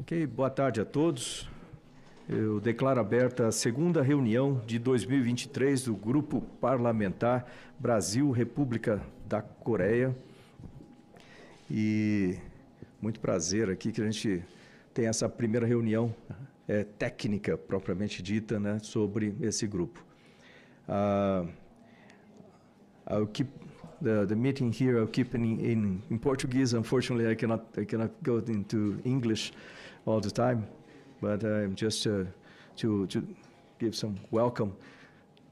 Ok, boa tarde a todos. Eu declaro aberta a segunda reunião de 2023 do Grupo Parlamentar Brasil-República da Coreia. E muito prazer aqui que a gente tem essa primeira reunião técnica, propriamente dita, né, sobre esse grupo. I'll keep the meeting here. I'll keep in Portuguese. Unfortunately, I cannot go into English all the time, but just to give some welcome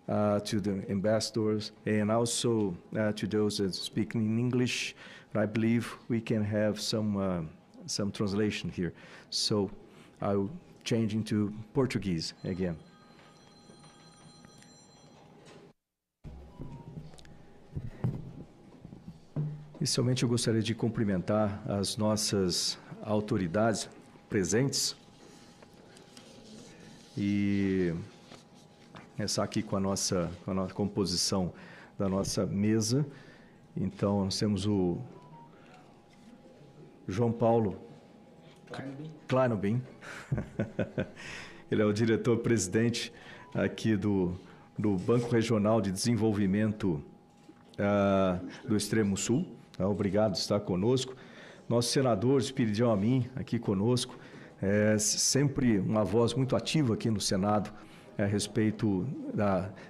to the ambassadors and also to those that speak in English. I believe we can have some translation here. So I'll change into Portuguese again. Inicialmente, eu gostaria de cumprimentar as nossas autoridades presentes e começar aqui com a nossa composição da nossa mesa. Então, nós temos o João Paulo Kleinobin. Ele é o diretor-presidente aqui do Banco Regional de Desenvolvimento do Extremo Sul. Obrigado por estar conosco. Nosso senador Espiridião Amin, aqui conosco, sempre uma voz muito ativa aqui no Senado a respeito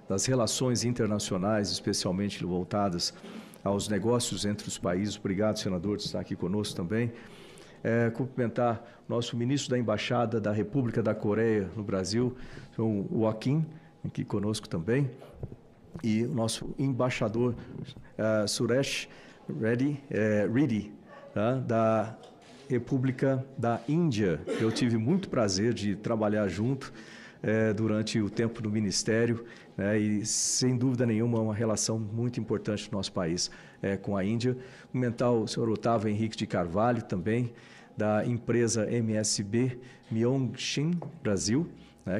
das relações internacionais, especialmente voltadas aos negócios entre os países. Obrigado, senador, por estar aqui conosco também. Cumprimentar nosso ministro da Embaixada da República da Coreia no Brasil, o Joaquim, aqui conosco também, e o nosso embaixador Suresh Reddy, da República da Índia. Eu tive muito prazer de trabalhar junto durante o tempo do Ministério, e, sem dúvida nenhuma, uma relação muito importante do nosso país com a Índia. Cumprimentar o senhor Otávio Henrique de Carvalho, também, da empresa MSB Myeongshin Brasil,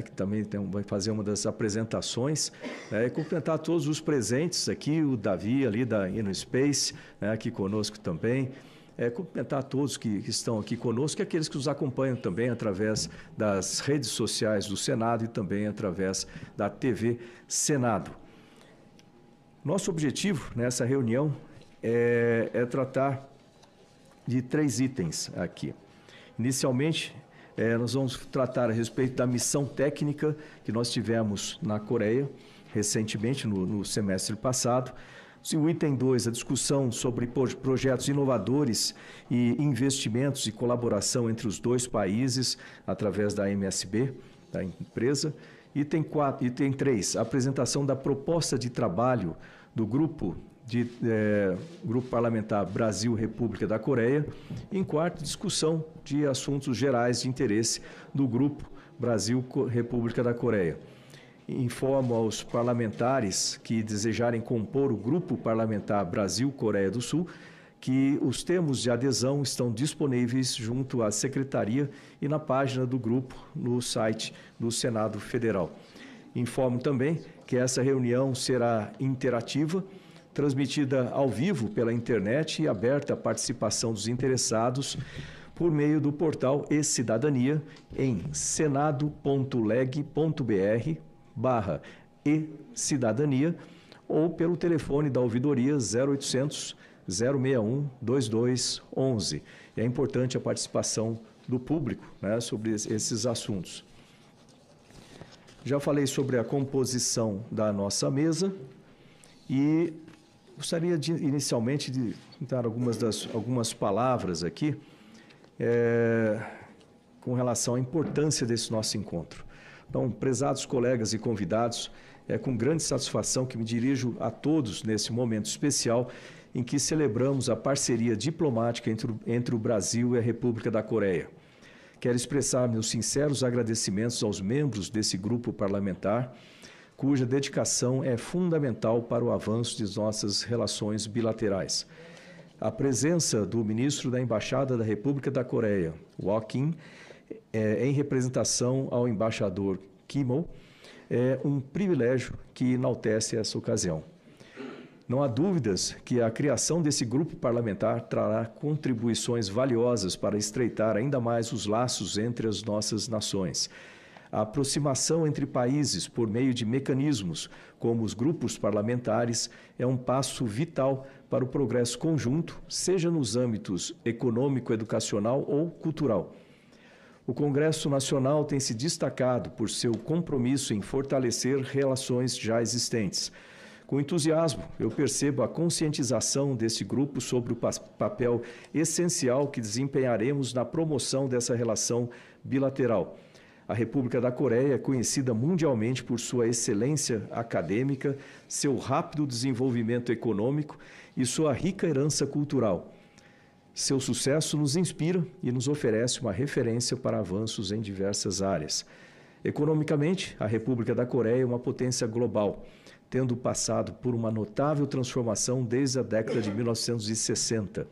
que também vai fazer uma das apresentações, e cumprimentar todos os presentes aqui, o Davi ali da InnoSpace, aqui conosco também, cumprimentar todos que estão aqui conosco e aqueles que nos acompanham também através das redes sociais do Senado e também através da TV Senado. Nosso objetivo nessa reunião é tratar de 3 itens aqui. Inicialmente, nós vamos tratar a respeito da missão técnica que nós tivemos na Coreia recentemente, no semestre passado. O item 2, a discussão sobre projetos inovadores e investimentos e colaboração entre os 2 países através da MSB, da empresa. Item 3, a apresentação da proposta de trabalho do Grupo Parlamentar Brasil-República da Coreia. E, em quarto, discussão de assuntos gerais de interesse do Grupo Brasil-República da Coreia. Informo aos parlamentares que desejarem compor o Grupo Parlamentar Brasil-Coreia do Sul que os termos de adesão estão disponíveis junto à Secretaria e na página do grupo no site do Senado Federal. Informo também que essa reunião será interativa, transmitida ao vivo pela internet e aberta à participação dos interessados por meio do portal e-Cidadania em senado.leg.br/e-cidadania ou pelo telefone da ouvidoria 0800 061 2211. É importante a participação do público, sobre esses assuntos. Já falei sobre a composição da nossa mesa e gostaria inicialmente de dar algumas palavras aqui com relação à importância desse nosso encontro. Então, prezados colegas e convidados, é com grande satisfação que me dirijo a todos nesse momento especial em que celebramos a parceria diplomática entre o Brasil e a República da Coreia. Quero expressar meus sinceros agradecimentos aos membros desse grupo parlamentar, cuja dedicação é fundamental para o avanço de nossas relações bilaterais. A presença do ministro da Embaixada da República da Coreia, Joaquim, em representação ao embaixador Kimo, é um privilégio que enaltece essa ocasião. Não há dúvidas que a criação desse grupo parlamentar trará contribuições valiosas para estreitar ainda mais os laços entre as nossas nações. A aproximação entre países por meio de mecanismos como os grupos parlamentares é um passo vital para o progresso conjunto, seja nos âmbitos econômico, educacional ou cultural. O Congresso Nacional tem se destacado por seu compromisso em fortalecer relações já existentes. Com entusiasmo, eu percebo a conscientização desse grupo sobre o papel essencial que desempenharemos na promoção dessa relação bilateral. A República da Coreia é conhecida mundialmente por sua excelência acadêmica, seu rápido desenvolvimento econômico e sua rica herança cultural. Seu sucesso nos inspira e nos oferece uma referência para avanços em diversas áreas. Economicamente, a República da Coreia é uma potência global, tendo passado por uma notável transformação desde a década de 1960.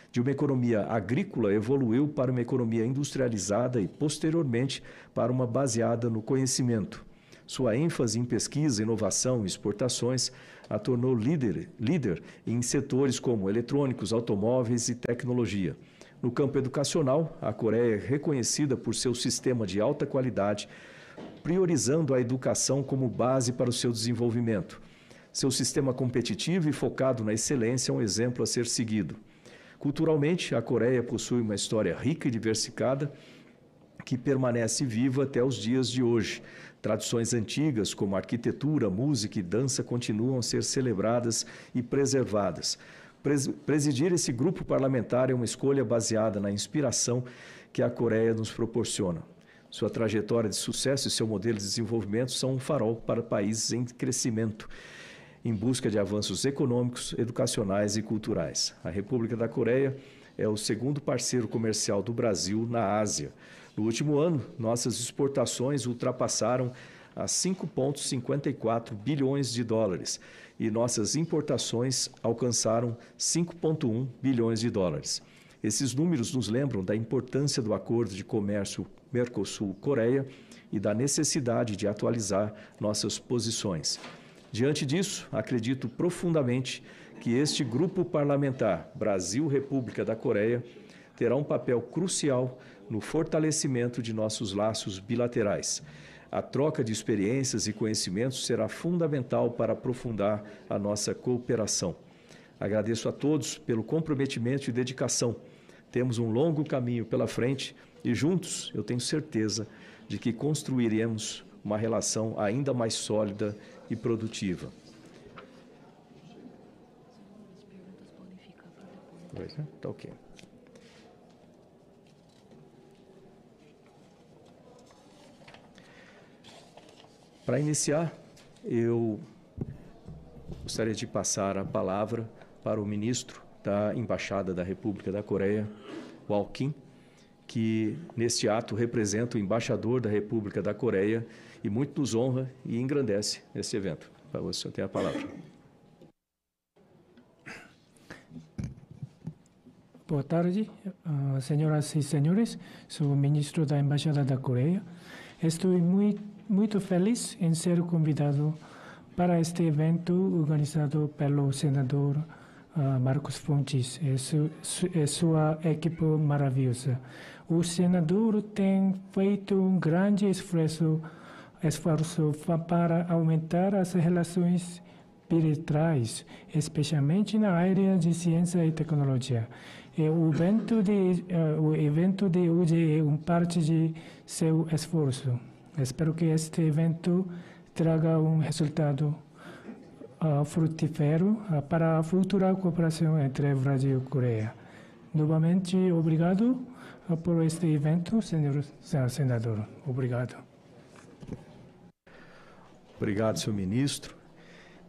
De uma economia agrícola, evoluiu para uma economia industrializada e, posteriormente, para uma baseada no conhecimento. Sua ênfase em pesquisa, inovação e exportações a tornou líder em setores como eletrônicos, automóveis e tecnologia. No campo educacional, a Coreia é reconhecida por seu sistema de alta qualidade, priorizando a educação como base para o seu desenvolvimento. Seu sistema competitivo e focado na excelência é um exemplo a ser seguido. Culturalmente, a Coreia possui uma história rica e diversificada que permanece viva até os dias de hoje. Tradições antigas como arquitetura, música e dança continuam a ser celebradas e preservadas. Presidir esse grupo parlamentar é uma escolha baseada na inspiração que a Coreia nos proporciona. Sua trajetória de sucesso e seu modelo de desenvolvimento são um farol para países em crescimento, em busca de avanços econômicos, educacionais e culturais. A República da Coreia é o segundo parceiro comercial do Brasil na Ásia. No último ano, nossas exportações ultrapassaram a 5,54 bilhões de dólares e nossas importações alcançaram 5,1 bilhões de dólares. Esses números nos lembram da importância do Acordo de Comércio Mercosul-Coreia e da necessidade de atualizar nossas posições. Diante disso, acredito profundamente que este grupo parlamentar, Brasil-República da Coreia, terá um papel crucial no fortalecimento de nossos laços bilaterais. A troca de experiências e conhecimentos será fundamental para aprofundar a nossa cooperação. Agradeço a todos pelo comprometimento e dedicação. Temos um longo caminho pela frente e juntos eu tenho certeza de que construiremos uma relação ainda mais sólida e produtiva. Tá ok. Para iniciar, eu gostaria de passar a palavra para o ministro da Embaixada da República da Coreia, Wal Kim, que neste ato representa o embaixador da República da Coreia e muito nos honra e engrandece esse evento. Para você, o senhor tem a palavra. Boa tarde, senhoras e senhores. Sou o ministro da Embaixada da Coreia. Estou muito feliz em ser convidado para este evento organizado pelo senador Marcos Fontes e sua equipe maravilhosa. O senador tem feito um grande esforço para aumentar as relações bilaterais, especialmente na área de ciência e tecnologia. E o evento de hoje é parte de seu esforço. Espero que este evento traga um resultado frutífero para a futura cooperação entre Brasil e Coreia. Novamente, obrigado por este evento, senhor senador. Obrigado. Obrigado, senhor ministro.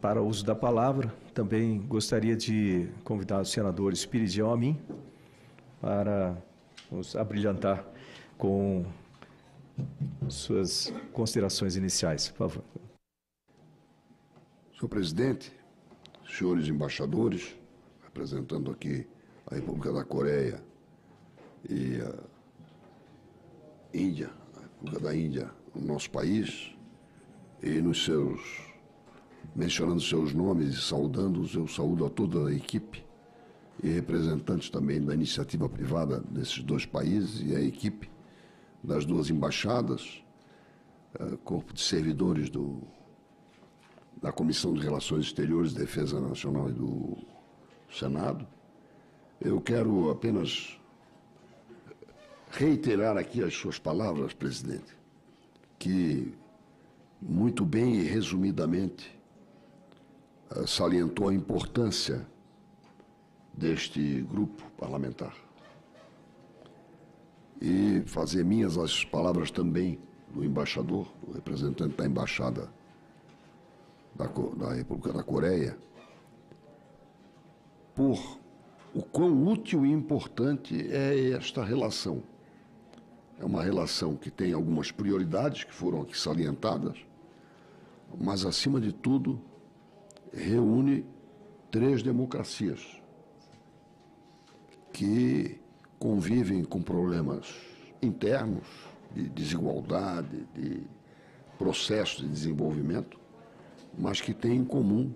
Para o uso da palavra, também gostaria de convidar o senador Espiridião Amin para nos abrilhantar com suas considerações iniciais. Por favor. Senhor presidente, senhores embaixadores, representando aqui a República da Coreia e a Índia, a República da Índia no nosso país e nos seus mencionando seus nomes e saudando-os, eu saúdo a toda a equipe e representantes também da iniciativa privada desses dois países e a equipe das duas embaixadas, corpo de servidores da Comissão de Relações Exteriores, Defesa Nacional e do Senado. Eu quero apenas reiterar aqui as suas palavras, presidente, que muito bem e resumidamente salientou a importância deste grupo parlamentar. E fazer minhas as palavras também do embaixador, do representante da Embaixada da República da Coreia, por o quão útil e importante é esta relação. É uma relação que tem algumas prioridades que foram aqui salientadas, mas, acima de tudo, reúne 3 democracias que convivem com problemas internos, de desigualdade, de processo de desenvolvimento, mas que têm em comum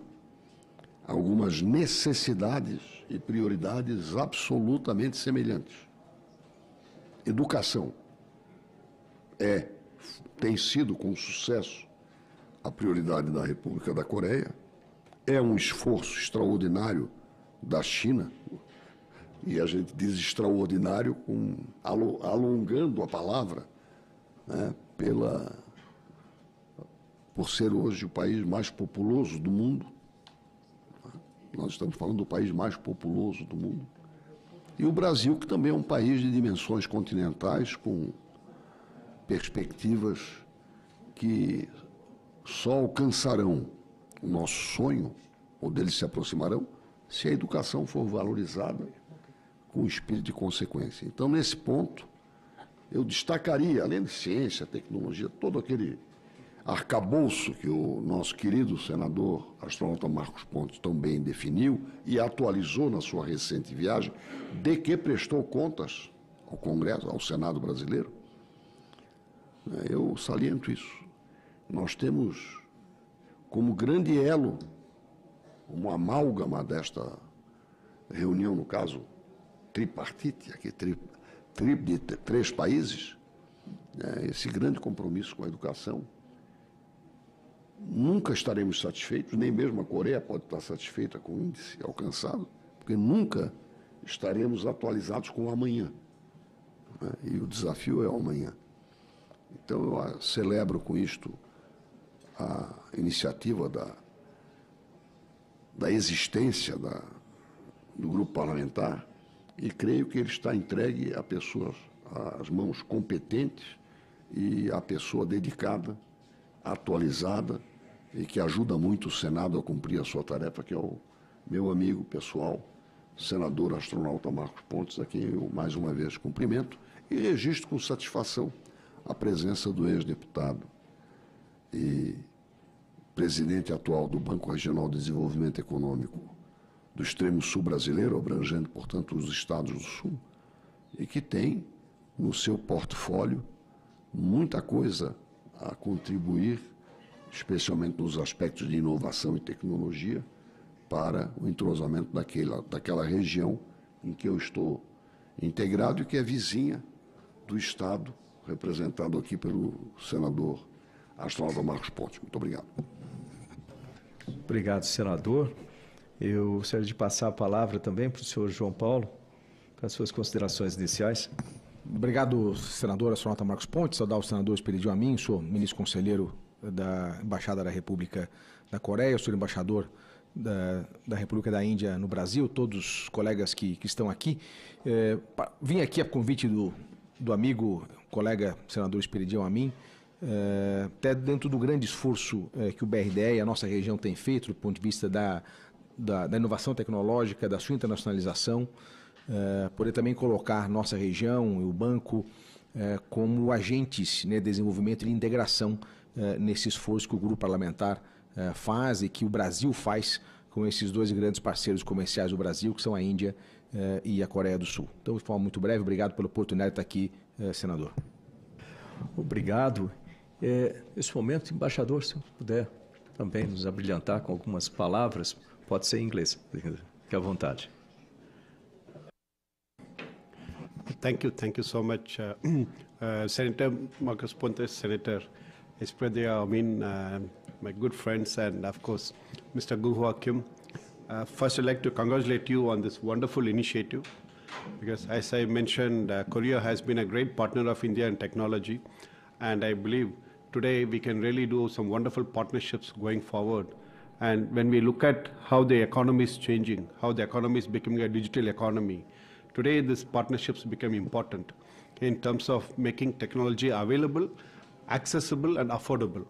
algumas necessidades e prioridades absolutamente semelhantes. Educação tem sido com sucesso a prioridade da República da Coreia, é um esforço extraordinário da China, e a gente diz extraordinário alongando a palavra, né, por ser hoje o país mais populoso do mundo. Nós estamos falando do país mais populoso do mundo. E o Brasil, que também é um país de dimensões continentais, com perspectivas que só alcançarão o nosso sonho, ou deles se aproximarão, se a educação for valorizada com espírito de consequência. Então, nesse ponto, eu destacaria, além de ciência, tecnologia, todo aquele arcabouço que o nosso querido senador astronauta Marcos Pontes tão bem definiu e atualizou na sua recente viagem, de que prestou contas ao Congresso, ao Senado brasileiro. Eu saliento isso. Nós temos como grande elo, uma amálgama desta reunião, no caso, tripartite, aqui, de 3 países, esse grande compromisso com a educação. Nunca estaremos satisfeitos, nem mesmo a Coreia pode estar satisfeita com o índice alcançado, porque nunca estaremos atualizados com o amanhã. E o desafio é o amanhã. Então, eu celebro com isto a iniciativa da existência do grupo parlamentar, e creio que ele está entregue a pessoas, às mãos competentes e a pessoa dedicada, atualizada, e que ajuda muito o Senado a cumprir a sua tarefa, que é o meu amigo pessoal, senador astronauta Marcos Pontes, a quem eu mais uma vez cumprimento e registro com satisfação a presença do ex-deputado e presidente atual do Banco Regional de Desenvolvimento Econômico do extremo sul brasileiro, abrangendo, portanto, os estados do sul, e que tem no seu portfólio muita coisa a contribuir, especialmente nos aspectos de inovação e tecnologia, para o entrosamento daquela região em que eu estou integrado e que é vizinha do estado, representado aqui pelo senador astronauta Marcos Pontes. Muito obrigado. Obrigado, senador. Eu gostaria de passar a palavra também para o senhor João Paulo, para as suas considerações iniciais. Obrigado, senador astronauta Marcos Pontes. Saudar o senador Esperidion Amin, sou ministro conselheiro da Embaixada da República da Coreia, sou embaixador da República da Índia no Brasil, todos os colegas que estão aqui. Vim aqui a convite do amigo, colega senador Esperidion Amin, até dentro do grande esforço que o BRDE e a nossa região tem feito do ponto de vista da inovação tecnológica, da sua internacionalização, poder também colocar nossa região e o banco como agentes, né, de desenvolvimento e de integração nesse esforço que o grupo parlamentar faz e que o Brasil faz com esses 2 grandes parceiros comerciais do Brasil, que são a Índia e a Coreia do Sul. Então, de forma muito breve, obrigado pela oportunidade de estar aqui, senador. Obrigado. Nesse momento, embaixador, se puder também nos abrilhantar com algumas palavras, pode ser em inglês, fique à vontade. Thank you so much, Senator Marcos Pontes, Senator Espredia Amin, my good friends, and of course, Mr. Gu Hua Kim. First, I'd like to congratulate you on this wonderful initiative, because as I mentioned, Korea has been a great partner of India in technology, and I believe today we can really do some wonderful partnerships going forward. And when we look at how the economy is changing, how the economy is becoming a digital economy, today these partnerships become important in terms of making technology available, accessible, and affordable.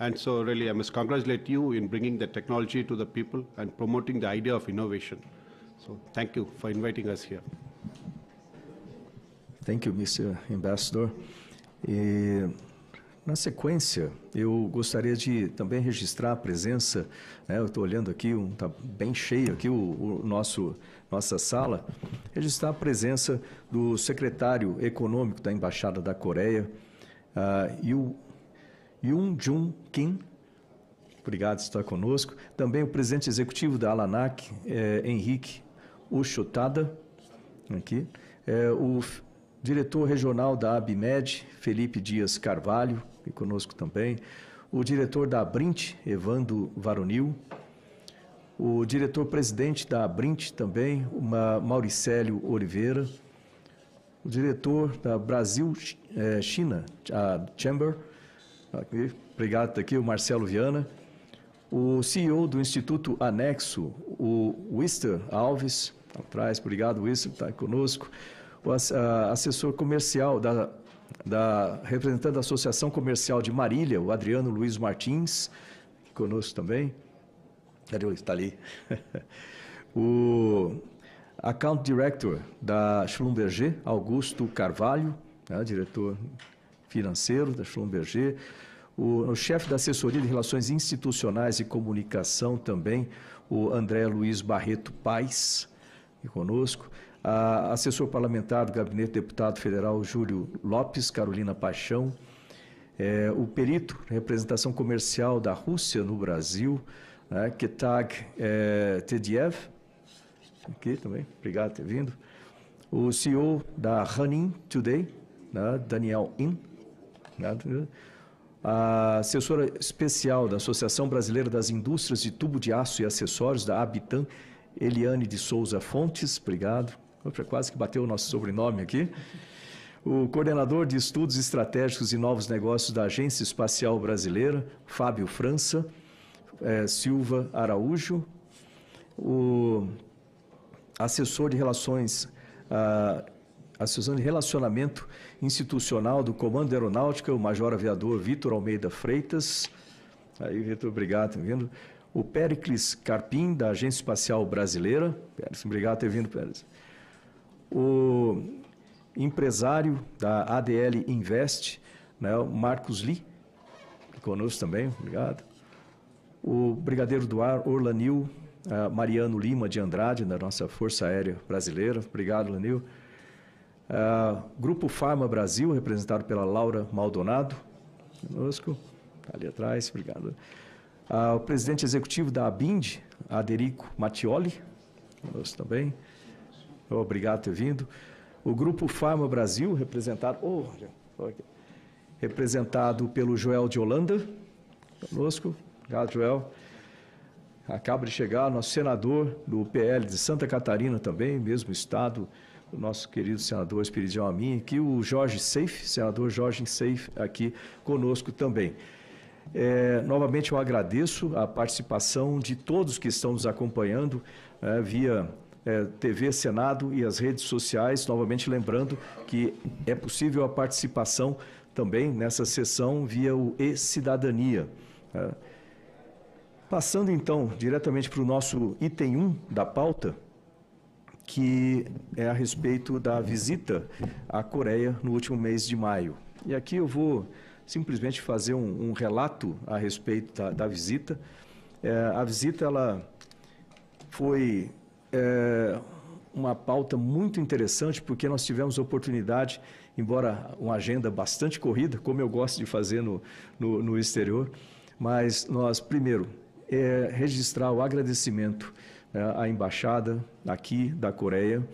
And so really I must congratulate you in bringing the technology to the people and promoting the idea of innovation. So thank you for inviting us here. Thank you, Mr. Ambassador. Na sequência, eu gostaria de também registrar a presença, né, eu estou olhando aqui, está bem cheio aqui nossa sala, registrar a presença do secretário econômico da Embaixada da Coreia, Yoon Jun Kim, obrigado por estar conosco. Também o presidente executivo da Alanac, Henrique Uchotada, aqui. O diretor regional da ABMED, Felipe Dias Carvalho, aqui conosco também. O diretor da Abrint, Evandro Varonil. O diretor-presidente da Abrint também, Mauricélio Oliveira. O diretor da Brasil-China Chamber, aqui, obrigado, está aqui o Marcelo Viana. O CEO do Instituto Anexo, o Wister Alves, atrás, obrigado, Wister, está conosco. O assessor comercial, representante da Associação Comercial de Marília, o Adriano Luiz Martins, conosco também. Está ali. O Account Director da Schlumberger, Augusto Carvalho, diretor financeiro da Schlumberger. O chefe da Assessoria de Relações Institucionais e Comunicação também, o André Luiz Barreto Paes, aqui conosco. A assessor parlamentar do Gabinete do Deputado Federal, Júlio Lopes, Carolina Paixão. O perito, representação comercial da Rússia no Brasil, Ketag Tediev, aqui também, obrigado por ter vindo. O CEO da Running Today, Daniel In. A assessora especial da Associação Brasileira das Indústrias de Tubo de Aço e Acessórios, da Habitan, Eliane de Souza Fontes, obrigado. Quase que bateu o nosso sobrenome aqui. O coordenador de Estudos Estratégicos e Novos Negócios da Agência Espacial Brasileira, Fábio França, Silva Araújo. O assessor de Relacionamento Institucional do Comando Aeronáutica, o Major Aviador Vitor Almeida Freitas. Aí, Vitor, obrigado por ter vindo. O Péricles Carpim, da Agência Espacial Brasileira. Péricles, obrigado por ter vindo, Péricles. O empresário da ADL Invest, o Marcos Lee, conosco também, obrigado. O brigadeiro do ar, Orlanil Mariano Lima de Andrade, da nossa Força Aérea Brasileira, obrigado, Orlanil. Grupo Farma Brasil, representado pela Laura Maldonado, conosco, está ali atrás, obrigado. O presidente executivo da ABIND, Aderico Mattioli, conosco também, obrigado por ter vindo. O Grupo Farma Brasil, representado pelo Joel de Holanda, conosco, obrigado, Joel. Acaba de chegar nosso senador do PL de Santa Catarina também, mesmo estado, o nosso querido senador Esperidião Amin, aqui o Jorge Seif, senador Jorge Seif, aqui conosco também. Novamente eu agradeço a participação de todos que estão nos acompanhando via TV Senado e as redes sociais, novamente lembrando que é possível a participação também nessa sessão via o e-Cidadania. Passando então diretamente para o nosso item 1 da pauta, que é a respeito da visita à Coreia no último mês de maio. E aqui eu vou simplesmente fazer um relato a respeito da visita. A visita ela foi uma pauta muito interessante, porque nós tivemos oportunidade, embora uma agenda bastante corrida, como eu gosto de fazer no exterior, mas nós, primeiro, registrar o agradecimento à embaixada aqui da Coreia,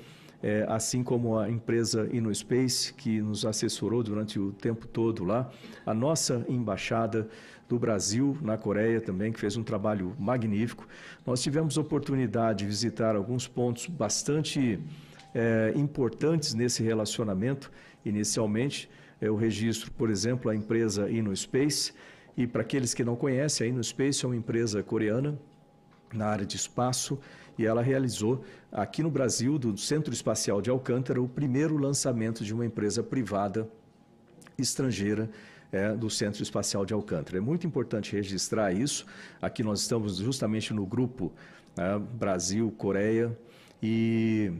assim como a empresa InnoSpace, que nos assessorou durante o tempo todo lá, a nossa embaixada do Brasil na Coreia também, que fez um trabalho magnífico. Nós tivemos oportunidade de visitar alguns pontos bastante importantes nesse relacionamento. Inicialmente, eu registro, por exemplo, a empresa InnoSpace, e para aqueles que não conhecem, a InnoSpace é uma empresa coreana na área de espaço, e ela realizou aqui no Brasil, do Centro Espacial de Alcântara, o primeiro lançamento de uma empresa privada estrangeira do Centro Espacial de Alcântara. É muito importante registrar isso. Aqui nós estamos justamente no grupo Brasil, Coreia, e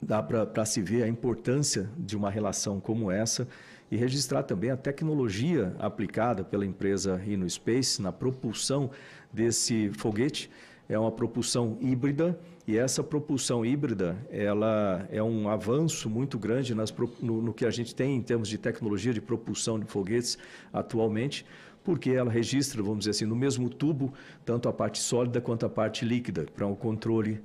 dá para se ver a importância de uma relação como essa, e registrar também a tecnologia aplicada pela empresa InnoSpace na propulsão desse foguete. É uma propulsão híbrida, e essa propulsão híbrida ela é um avanço muito grande no que a gente tem em termos de tecnologia de propulsão de foguetes atualmente, porque ela registra, vamos dizer assim, no mesmo tubo, tanto a parte sólida quanto a parte líquida, para o controle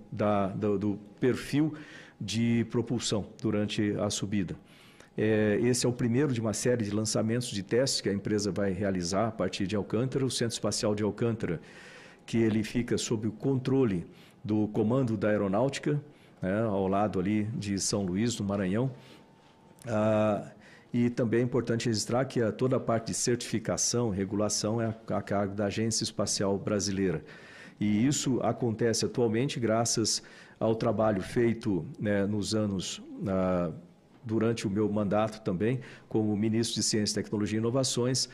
do perfil de propulsão durante a subida. Esse é o primeiro de uma série de lançamentos de testes que a empresa vai realizar a partir de Alcântara, o Centro Espacial de Alcântara, que ele fica sob o controle do Comando da Aeronáutica, ao lado ali de São Luís, do Maranhão. E também é importante registrar que toda a parte de certificação, regulação é a cargo da Agência Espacial Brasileira. E isso acontece atualmente graças ao trabalho feito nos anos durante o meu mandato também, como ministro de Ciência, Tecnologia e Inovações,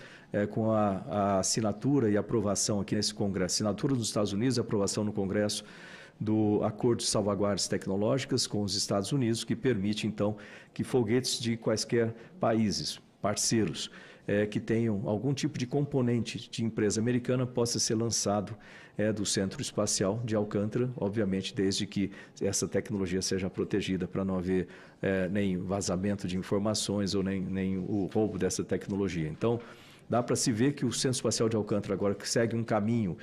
com a assinatura e aprovação aqui nesse Congresso, assinatura dos Estados Unidos e aprovação no Congresso do Acordo de Salvaguardas Tecnológicas com os Estados Unidos, que permite, então, que foguetes de quaisquer países, parceiros, que tenham algum tipo de componente de empresa americana possa ser lançado do Centro Espacial de Alcântara, obviamente desde que essa tecnologia seja protegida para não haver nem vazamento de informações ou nem o roubo dessa tecnologia. Então, dá para se ver que o Centro Espacial de Alcântara agora que segue um caminho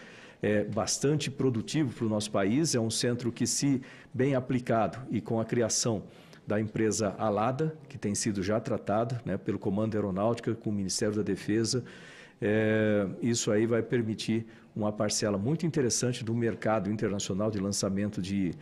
bastante produtivo para o nosso país, é um centro que, se bem aplicado e com a criação da empresa Alada, que tem sido já tratada pelo Comando Aeronáutica, com o Ministério da Defesa, isso aí vai permitir uma parcela muito interessante do mercado internacional de lançamento de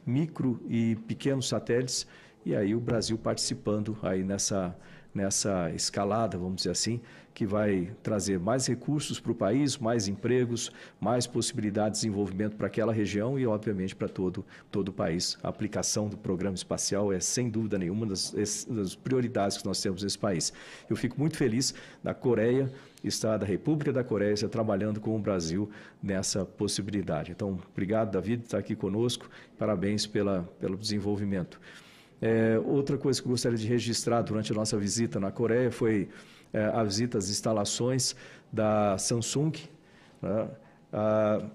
micro e pequenos satélites, e aí o Brasil participando aí nessa escalada, vamos dizer assim, que vai trazer mais recursos para o país, mais empregos, mais possibilidades de desenvolvimento para aquela região e, obviamente, para todo o país. A aplicação do programa espacial é, sem dúvida nenhuma, das prioridades que nós temos nesse país. Eu fico muito feliz da Coreia, da República da Coreia, estar trabalhando com o Brasil nessa possibilidade. Então, obrigado, David, por estar aqui conosco. Parabéns pelo desenvolvimento. Outra coisa que eu gostaria de registrar durante a nossa visita na Coreia foi a visita às instalações da Samsung, a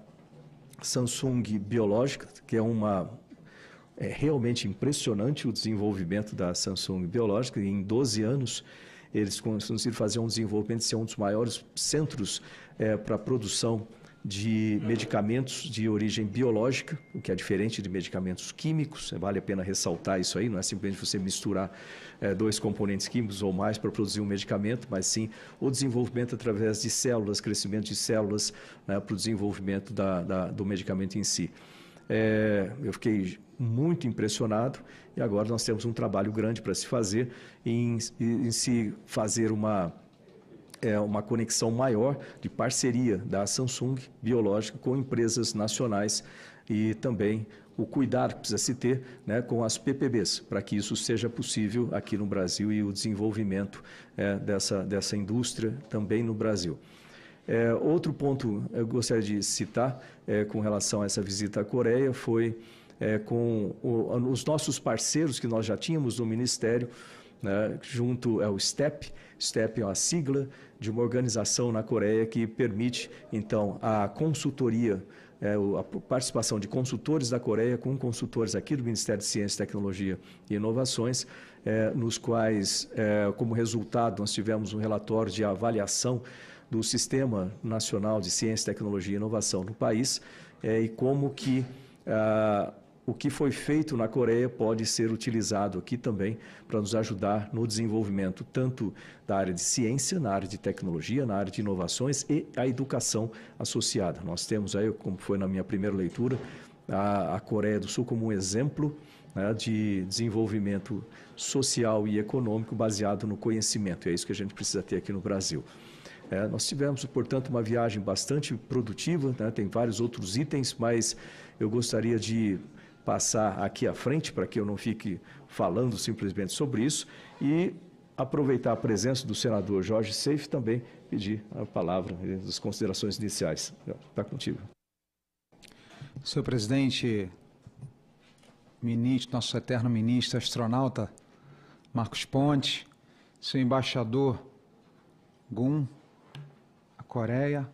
Samsung Biológica, que é realmente impressionante o desenvolvimento da Samsung Biológica. Em 12 anos, eles conseguiram fazer um desenvolvimento, ser um dos maiores centros para a produção de medicamentos de origem biológica, o que é diferente de medicamentos químicos. Vale a pena ressaltar isso aí, não é simplesmente você misturar dois componentes químicos ou mais para produzir um medicamento, mas sim o desenvolvimento através de células, crescimento de células, para o desenvolvimento do medicamento em si. Eu fiquei muito impressionado, e agora nós temos um trabalho grande para se fazer em se fazer uma conexão maior de parceria da Samsung Biológica com empresas nacionais, e também o cuidado que precisa se ter com as PPBs, para que isso seja possível aqui no Brasil e o desenvolvimento dessa indústria também no Brasil. Outro ponto eu gostaria de citar com relação a essa visita à Coreia foi com os nossos parceiros que nós já tínhamos no Ministério, junto ao STEP. STEP é uma sigla de uma organização na Coreia que permite, então, a consultoria, a participação de consultores da Coreia com consultores aqui do Ministério de Ciência, Tecnologia e Inovações, nos quais, como resultado, nós tivemos um relatório de avaliação do Sistema Nacional de Ciência, Tecnologia e Inovação no país e como que o que foi feito na Coreia pode ser utilizado aqui também para nos ajudar no desenvolvimento tanto da área de ciência, na área de tecnologia, na área de inovações e a educação associada. Nós temos aí, como foi na minha primeira leitura, a Coreia do Sul como um exemplo, né, de desenvolvimento social e econômico baseado no conhecimento. É isso que a gente precisa ter aqui no Brasil. Nós tivemos, portanto, uma viagem bastante produtiva, né, tem vários outros itens, mas eu gostaria de passar aqui à frente para que eu não fique falando simplesmente sobre isso e aproveitar a presença do senador Jorge Seif também pedir a palavra das considerações iniciais. Está contigo. Senhor presidente, ministro, nosso eterno ministro, astronauta Marcos Pontes, senhor embaixador Gun, a Coreia,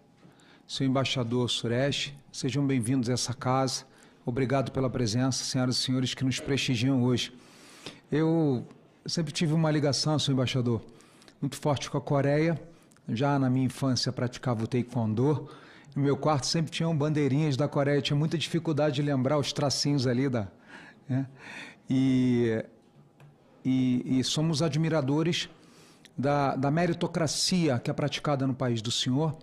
senhor embaixador Suresh, sejam bem-vindos a essa casa. Obrigado pela presença, senhoras e senhores que nos prestigiam hoje. Eu sempre tive uma ligação, senhor embaixador, muito forte com a Coreia. Já na minha infância praticava o taekwondo. No meu quarto sempre tinham bandeirinhas da Coreia. Eu tinha muita dificuldade de lembrar os tracinhos ali da... Né? E somos admiradores da meritocracia que é praticada no país do senhor.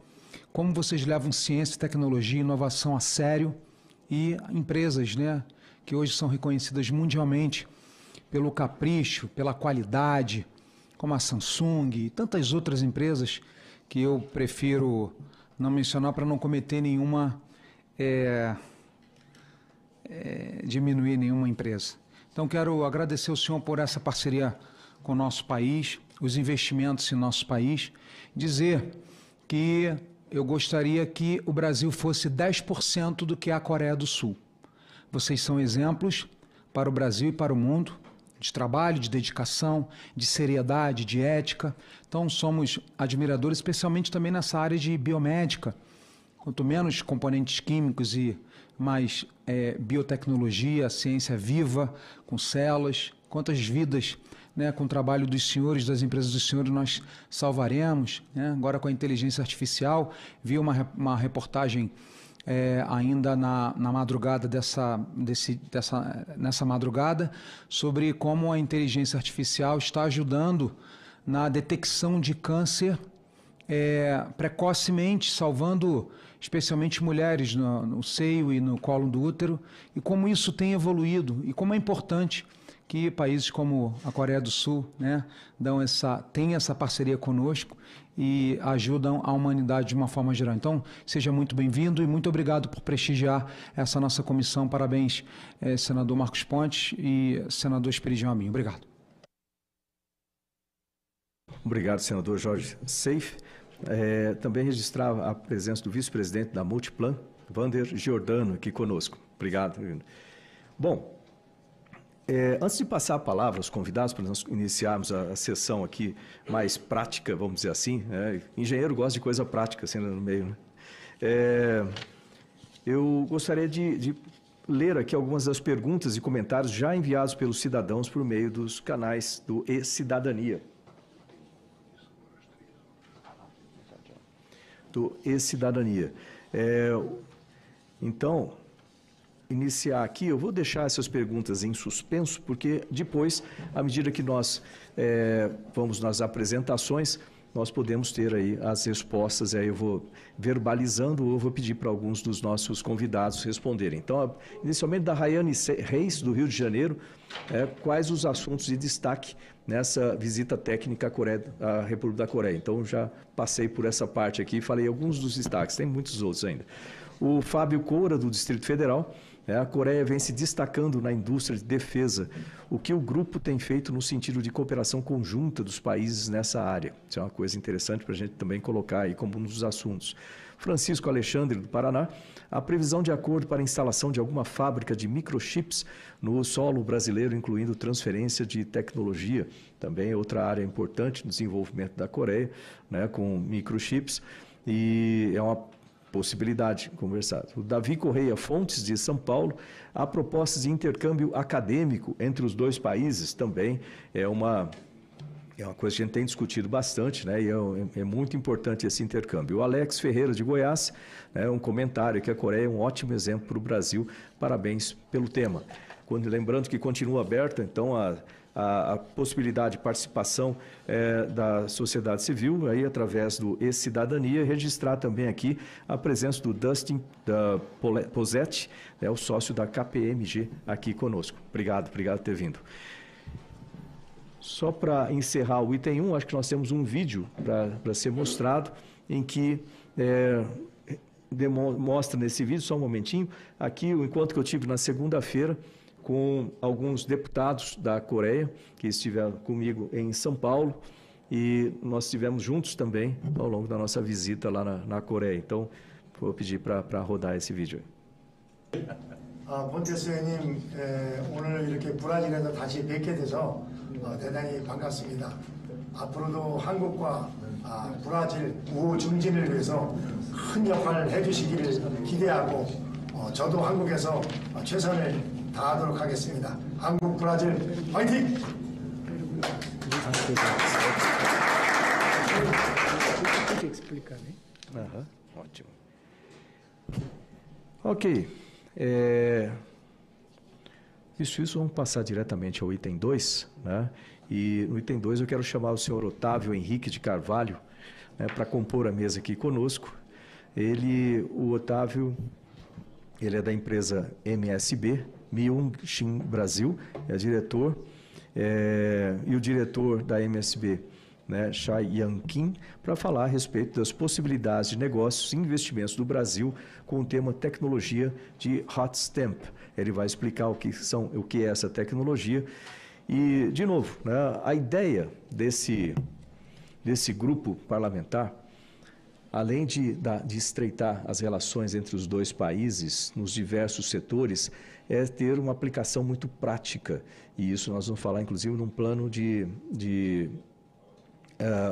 Como vocês levam ciência, tecnologia e inovação a sério, e empresas, né, que hoje são reconhecidas mundialmente pelo capricho, pela qualidade, como a Samsung e tantas outras empresas que eu prefiro não mencionar para não cometer nenhuma, diminuir nenhuma empresa. Então quero agradecer ao senhor por essa parceria com o nosso país, os investimentos em nosso país, dizer que eu gostaria que o Brasil fosse 10% do que é a Coreia do Sul. Vocês são exemplos para o Brasil e para o mundo, de trabalho, de dedicação, de seriedade, de ética. Então, somos admiradores, especialmente também nessa área de biomédica. Quanto menos componentes químicos e mais biotecnologia, ciência viva, com células, quantas vidas, né, com o trabalho dos senhores, das empresas dos senhores, nós salvaremos, né? Agora com a inteligência artificial, vi uma reportagem ainda na madrugada nessa madrugada, sobre como a inteligência artificial está ajudando na detecção de câncer precocemente, salvando especialmente mulheres no seio e no colo do útero, e como isso tem evoluído, e como é importante que países como a Coreia do Sul, né, têm essa parceria conosco e ajudam a humanidade de uma forma geral. Então, seja muito bem-vindo e muito obrigado por prestigiar essa nossa comissão. Parabéns, senador Marcos Pontes e senador Esperidião Amin. Obrigado. Obrigado, senador Jorge Seif. Também registrar a presença do vice-presidente da Multiplan, Vander Giordano, aqui conosco. Obrigado. Bom, antes de passar a palavra aos convidados, para nós iniciarmos a sessão aqui mais prática, vamos dizer assim, engenheiro gosta de coisa prática, assim, no meio, né? Eu gostaria de ler aqui algumas das perguntas e comentários já enviados pelos cidadãos por meio dos canais do E-Cidadania. Então, iniciar aqui, eu vou deixar essas perguntas em suspenso, porque depois, à medida que nós vamos nas apresentações, nós podemos ter aí as respostas, aí eu vou verbalizando ou eu vou pedir para alguns dos nossos convidados responderem. Então, inicialmente da Rayane Reis, do Rio de Janeiro, quais os assuntos de destaque nessa visita técnica à República da Coreia? Então, já passei por essa parte aqui e falei alguns dos destaques, tem muitos outros ainda. O Fábio Coura, do Distrito Federal, a Coreia vem se destacando na indústria de defesa. O que o grupo tem feito no sentido de cooperação conjunta dos países nessa área? Isso é uma coisa interessante para a gente também colocar aí como um dos assuntos. Francisco Alexandre, do Paraná, a previsão de acordo para a instalação de alguma fábrica de microchips no solo brasileiro, incluindo transferência de tecnologia, também é outra área importante no desenvolvimento da Coreia, né, com microchips, e é uma possibilidade conversada. O Davi Correia Fontes, de São Paulo, há propostas de intercâmbio acadêmico entre os dois países, também é uma É uma coisa que a gente tem discutido bastante, né? E é muito importante esse intercâmbio. O Alex Ferreira, de Goiás, né, um comentário que a Coreia é um ótimo exemplo para o Brasil. Parabéns pelo tema. Lembrando que continua aberta, então, a possibilidade de participação da sociedade civil, aí, através do E-Cidadania, registrar também aqui a presença do Dustin Posetti, né, o sócio da KPMG, aqui conosco. Obrigado por ter vindo. Só para encerrar o item 1, acho que nós temos um vídeo para ser mostrado, em que mostra nesse vídeo, só um momentinho, aqui o encontro que eu tive na segunda-feira com alguns deputados da Coreia, que estiveram comigo em São Paulo, e nós estivemos juntos também ao longo da nossa visita lá na Coreia. Então, vou pedir para rodar esse vídeo aí. 폰테스 의원님, 오늘 이렇게 브라질에서 다시 뵙게 돼서 대단히 반갑습니다. 앞으로도 한국과 브라질 우호 증진을 위해서 큰 역할을 해주시기를 기대하고 저도 한국에서 최선을 다하도록 하겠습니다. 한국 브라질 화이팅! Ótimo. Ok. Isso, vamos passar diretamente ao item 2, né? E no item 2 eu quero chamar o senhor Otávio Henrique de Carvalho, né, para compor a mesa aqui conosco. O Otávio, ele é da empresa MSB, Myung-Shin Brasil, é diretor, e o diretor da MSB, né, Chai Yang-Kim, para falar a respeito das possibilidades de negócios e investimentos do Brasil com o tema tecnologia de Hot Stamp. Ele vai explicar o que é essa tecnologia. E, de novo, né, a ideia desse grupo parlamentar, além de estreitar as relações entre os dois países nos diversos setores, é ter uma aplicação muito prática. E isso nós vamos falar, inclusive, num plano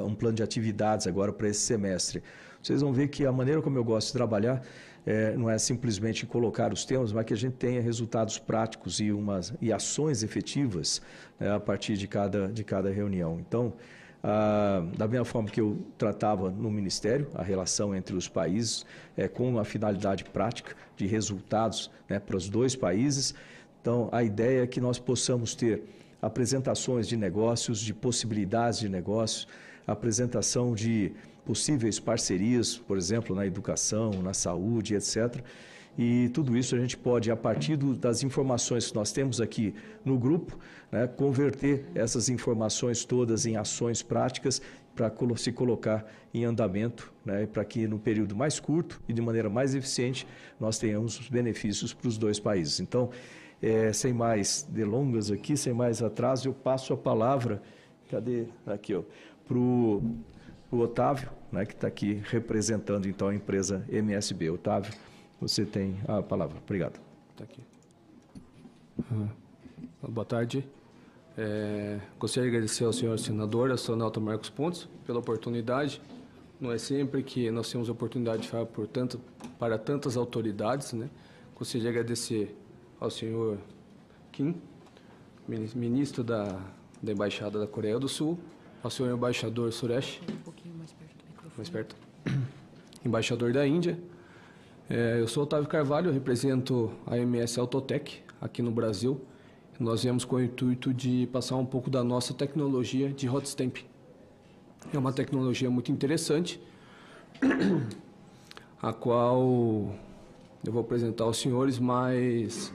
um plano de atividades agora para esse semestre. Vocês vão ver que a maneira como eu gosto de trabalhar não é simplesmente colocar os temas, mas que a gente tenha resultados práticos e ações efetivas, né, a partir de cada reunião. Então, da mesma forma que eu tratava no Ministério, a relação entre os países com uma finalidade prática de resultados, né, para os dois países. Então, a ideia é que nós possamos ter apresentações de negócios, de possibilidades de negócios, apresentação de possíveis parcerias, por exemplo, na educação, na saúde, etc. E tudo isso a gente pode, a partir das informações que nós temos aqui no grupo, né, converter essas informações todas em ações práticas para se colocar em andamento, né, para que no período mais curto e de maneira mais eficiente nós tenhamos os benefícios para os dois países. Então, sem mais delongas aqui, sem mais atraso, eu passo a palavra, para o Otávio, né, que está aqui representando então a empresa MSB. Otávio, você tem a palavra. Obrigado. Tá aqui. Boa tarde. Gostaria de agradecer ao senhor senador, astronauta Marcos Pontes, pela oportunidade. Não é sempre que nós temos a oportunidade de falar para tantas autoridades, né? Gostaria de agradecer ao senhor Kim, ministro da Embaixada da Coreia do Sul, ao senhor embaixador Suresh, mais perto, embaixador da Índia. Eu sou Otávio Carvalho, represento a MS Autotech aqui no Brasil. Nós viemos com o intuito de passar um pouco da nossa tecnologia de Hot Stamp. É uma tecnologia muito interessante, a qual eu vou apresentar aos senhores, mas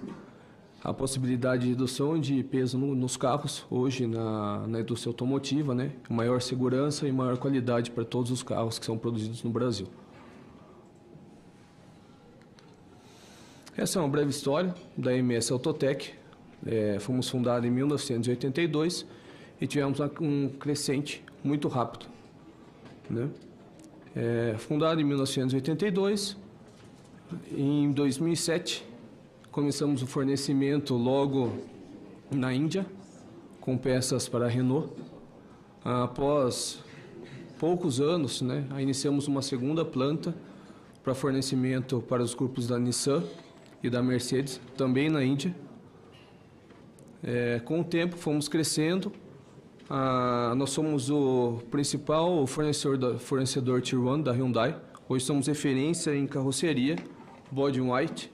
a possibilidade de redução de peso nos carros, hoje na indústria automotiva, né? Maior segurança e maior qualidade para todos os carros que são produzidos no Brasil. Essa é uma breve história da MS Autotech. Fomos fundados em 1982 e tivemos um crescente muito rápido, né? Fundado em 1982, em 2007 começamos o fornecimento logo na Índia com peças para a Renault. Após poucos anos, né, iniciamos uma segunda planta para fornecimento para os grupos da Nissan e da Mercedes, também na Índia. Com o tempo fomos crescendo Nós somos o principal fornecedor Tier 1 da Hyundai. Hoje somos referência em carroceria, body in white.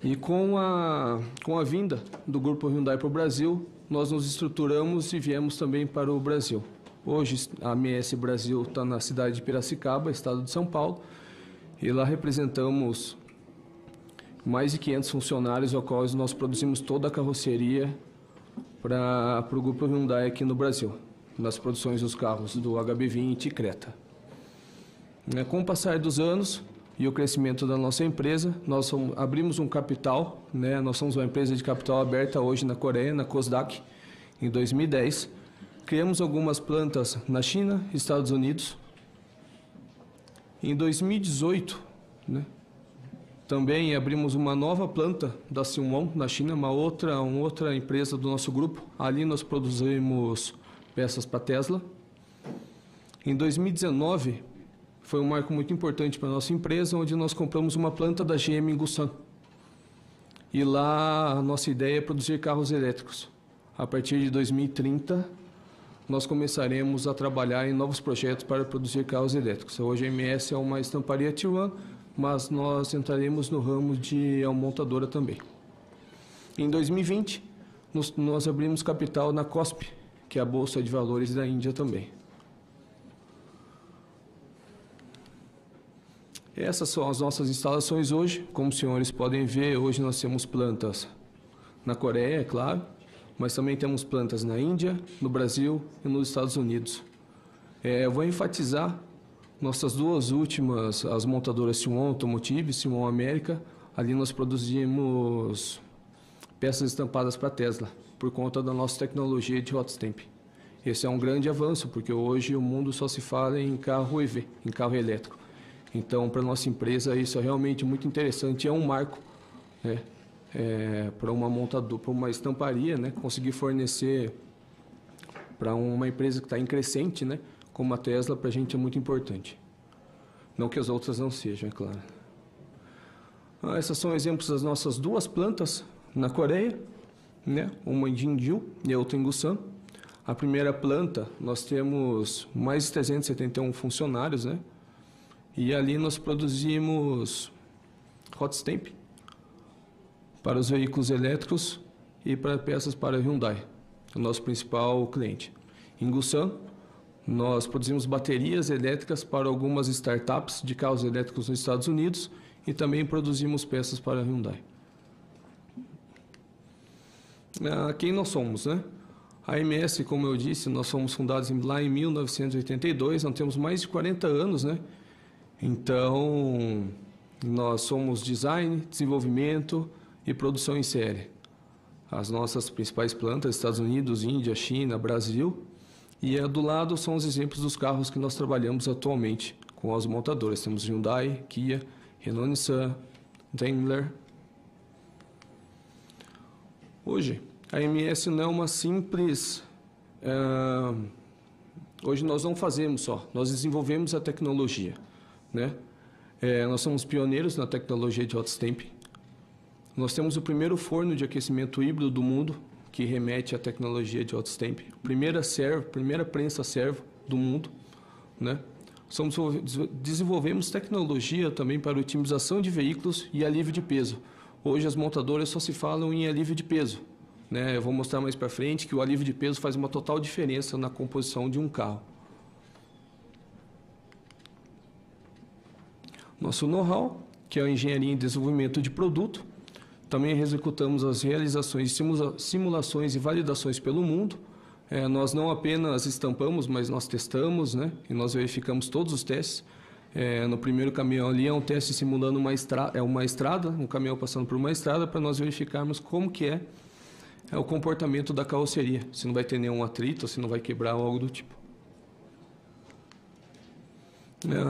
E com a vinda do grupo Hyundai para o Brasil, nós nos estruturamos e viemos também para o Brasil. Hoje a AMS Brasil está na cidade de Piracicaba, estado de São Paulo, e lá representamos mais de 500 funcionários, ao qual nós produzimos toda a carroceria para o grupo Hyundai aqui no Brasil, nas produções dos carros do HB20 e Creta. Com o passar dos anos e o crescimento da nossa empresa, nós abrimos um capital, né? Nós somos uma empresa de capital aberta hoje na Coreia, na KOSDAQ, em 2010. Criamos algumas plantas na China, Estados Unidos. Em 2018, né, também abrimos uma nova planta da Simon na China, uma outra empresa do nosso grupo. Ali nós produzimos peças para Tesla. Em 2019, foi um marco muito importante para a nossa empresa, onde nós compramos uma planta da GM em Busan. E lá a nossa ideia é produzir carros elétricos. A partir de 2030, nós começaremos a trabalhar em novos projetos para produzir carros elétricos. Hoje a MS é uma estamparia Tier 1, mas nós entraremos no ramo de montadora também. Em 2020, nós abrimos capital na KOSPI, que é a Bolsa de Valores da Índia também. Essas são as nossas instalações hoje. Como os senhores podem ver, hoje nós temos plantas na Coreia, é claro, mas também temos plantas na Índia, no Brasil e nos Estados Unidos. Eu vou enfatizar nossas duas últimas, as montadoras Simon Automotive, Simon América. Ali nós produzimos peças estampadas para Tesla, por conta da nossa tecnologia de hot stamp. Esse é um grande avanço, porque hoje o mundo só se fala em carro EV, em carro elétrico. Então, para a nossa empresa, isso é realmente muito interessante, é um marco, né, para uma montadora, para uma estamparia, né, conseguir fornecer para uma empresa que está em crescente, né, como a Tesla, para a gente é muito importante. Não que as outras não sejam, é claro. Essas são exemplos das nossas duas plantas na Coreia, né, uma em Jinju e a outra em Busan. A primeira planta, nós temos mais de 371 funcionários, né? E ali nós produzimos hot stamp para os veículos elétricos e para peças para a Hyundai, o nosso principal cliente. Em Busan, nós produzimos baterias elétricas para algumas startups de carros elétricos nos Estados Unidos e também produzimos peças para a Hyundai. Quem nós somos, né? A AMS, como eu disse, nós fomos fundados lá em 1982, nós temos mais de 40 anos, né? Então, nós somos design, desenvolvimento e produção em série. As nossas principais plantas, Estados Unidos, Índia, China, Brasil. E do lado são os exemplos dos carros que nós trabalhamos atualmente com as montadoras. Temos Hyundai, Kia, Renault Nissan, Daimler. Hoje, a AMS não é uma simples... hoje nós não fazemos só, nós desenvolvemos a tecnologia. Né? Nós somos pioneiros na tecnologia de hot stamp. Nós temos o primeiro forno de aquecimento híbrido do mundo, que remete à tecnologia de hot stamp. Primeira prensa servo do mundo. Né? Desenvolvemos tecnologia também para otimização de veículos e alívio de peso. Hoje as montadoras só se falam em alívio de peso. Né? Eu vou mostrar mais para frente que o alívio de peso faz uma total diferença na composição de um carro. Nosso know-how, que é a engenharia em desenvolvimento de produto. Também executamos as realizações de simulações e validações pelo mundo. Nós não apenas estampamos, mas nós testamos, né? E nós verificamos todos os testes. No primeiro caminhão ali é um teste simulando uma estrada, um caminhão passando por uma estrada, para nós verificarmos como que é o comportamento da carroceria, se não vai ter nenhum atrito, se não vai quebrar ou algo do tipo.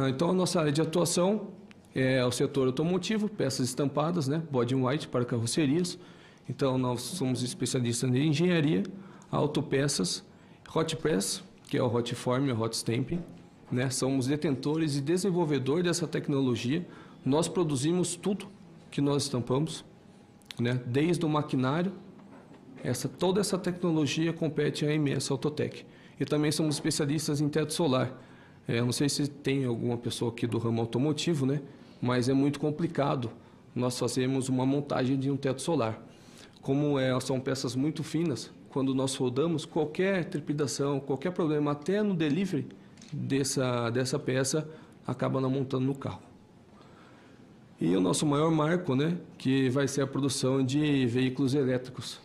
Então, a nossa área de atuação é o setor automotivo, peças estampadas, né, body in white para carrocerias. Então, nós somos especialistas em engenharia, autopeças, hot press, que é o hot form, o hot stamping. Né, somos detentores e desenvolvedores dessa tecnologia. Nós produzimos tudo que nós estampamos, né, desde o maquinário, Toda essa tecnologia compete à MS Autotech. E também somos especialistas em teto solar. Não sei se tem alguma pessoa aqui do ramo automotivo, né? Mas é muito complicado nós fazemos uma montagem de um teto solar. Como são peças muito finas, quando nós rodamos, qualquer trepidação, qualquer problema, até no delivery dessa peça, acaba não montando no carro. E o nosso maior marco, né, que vai ser a produção de veículos elétricos.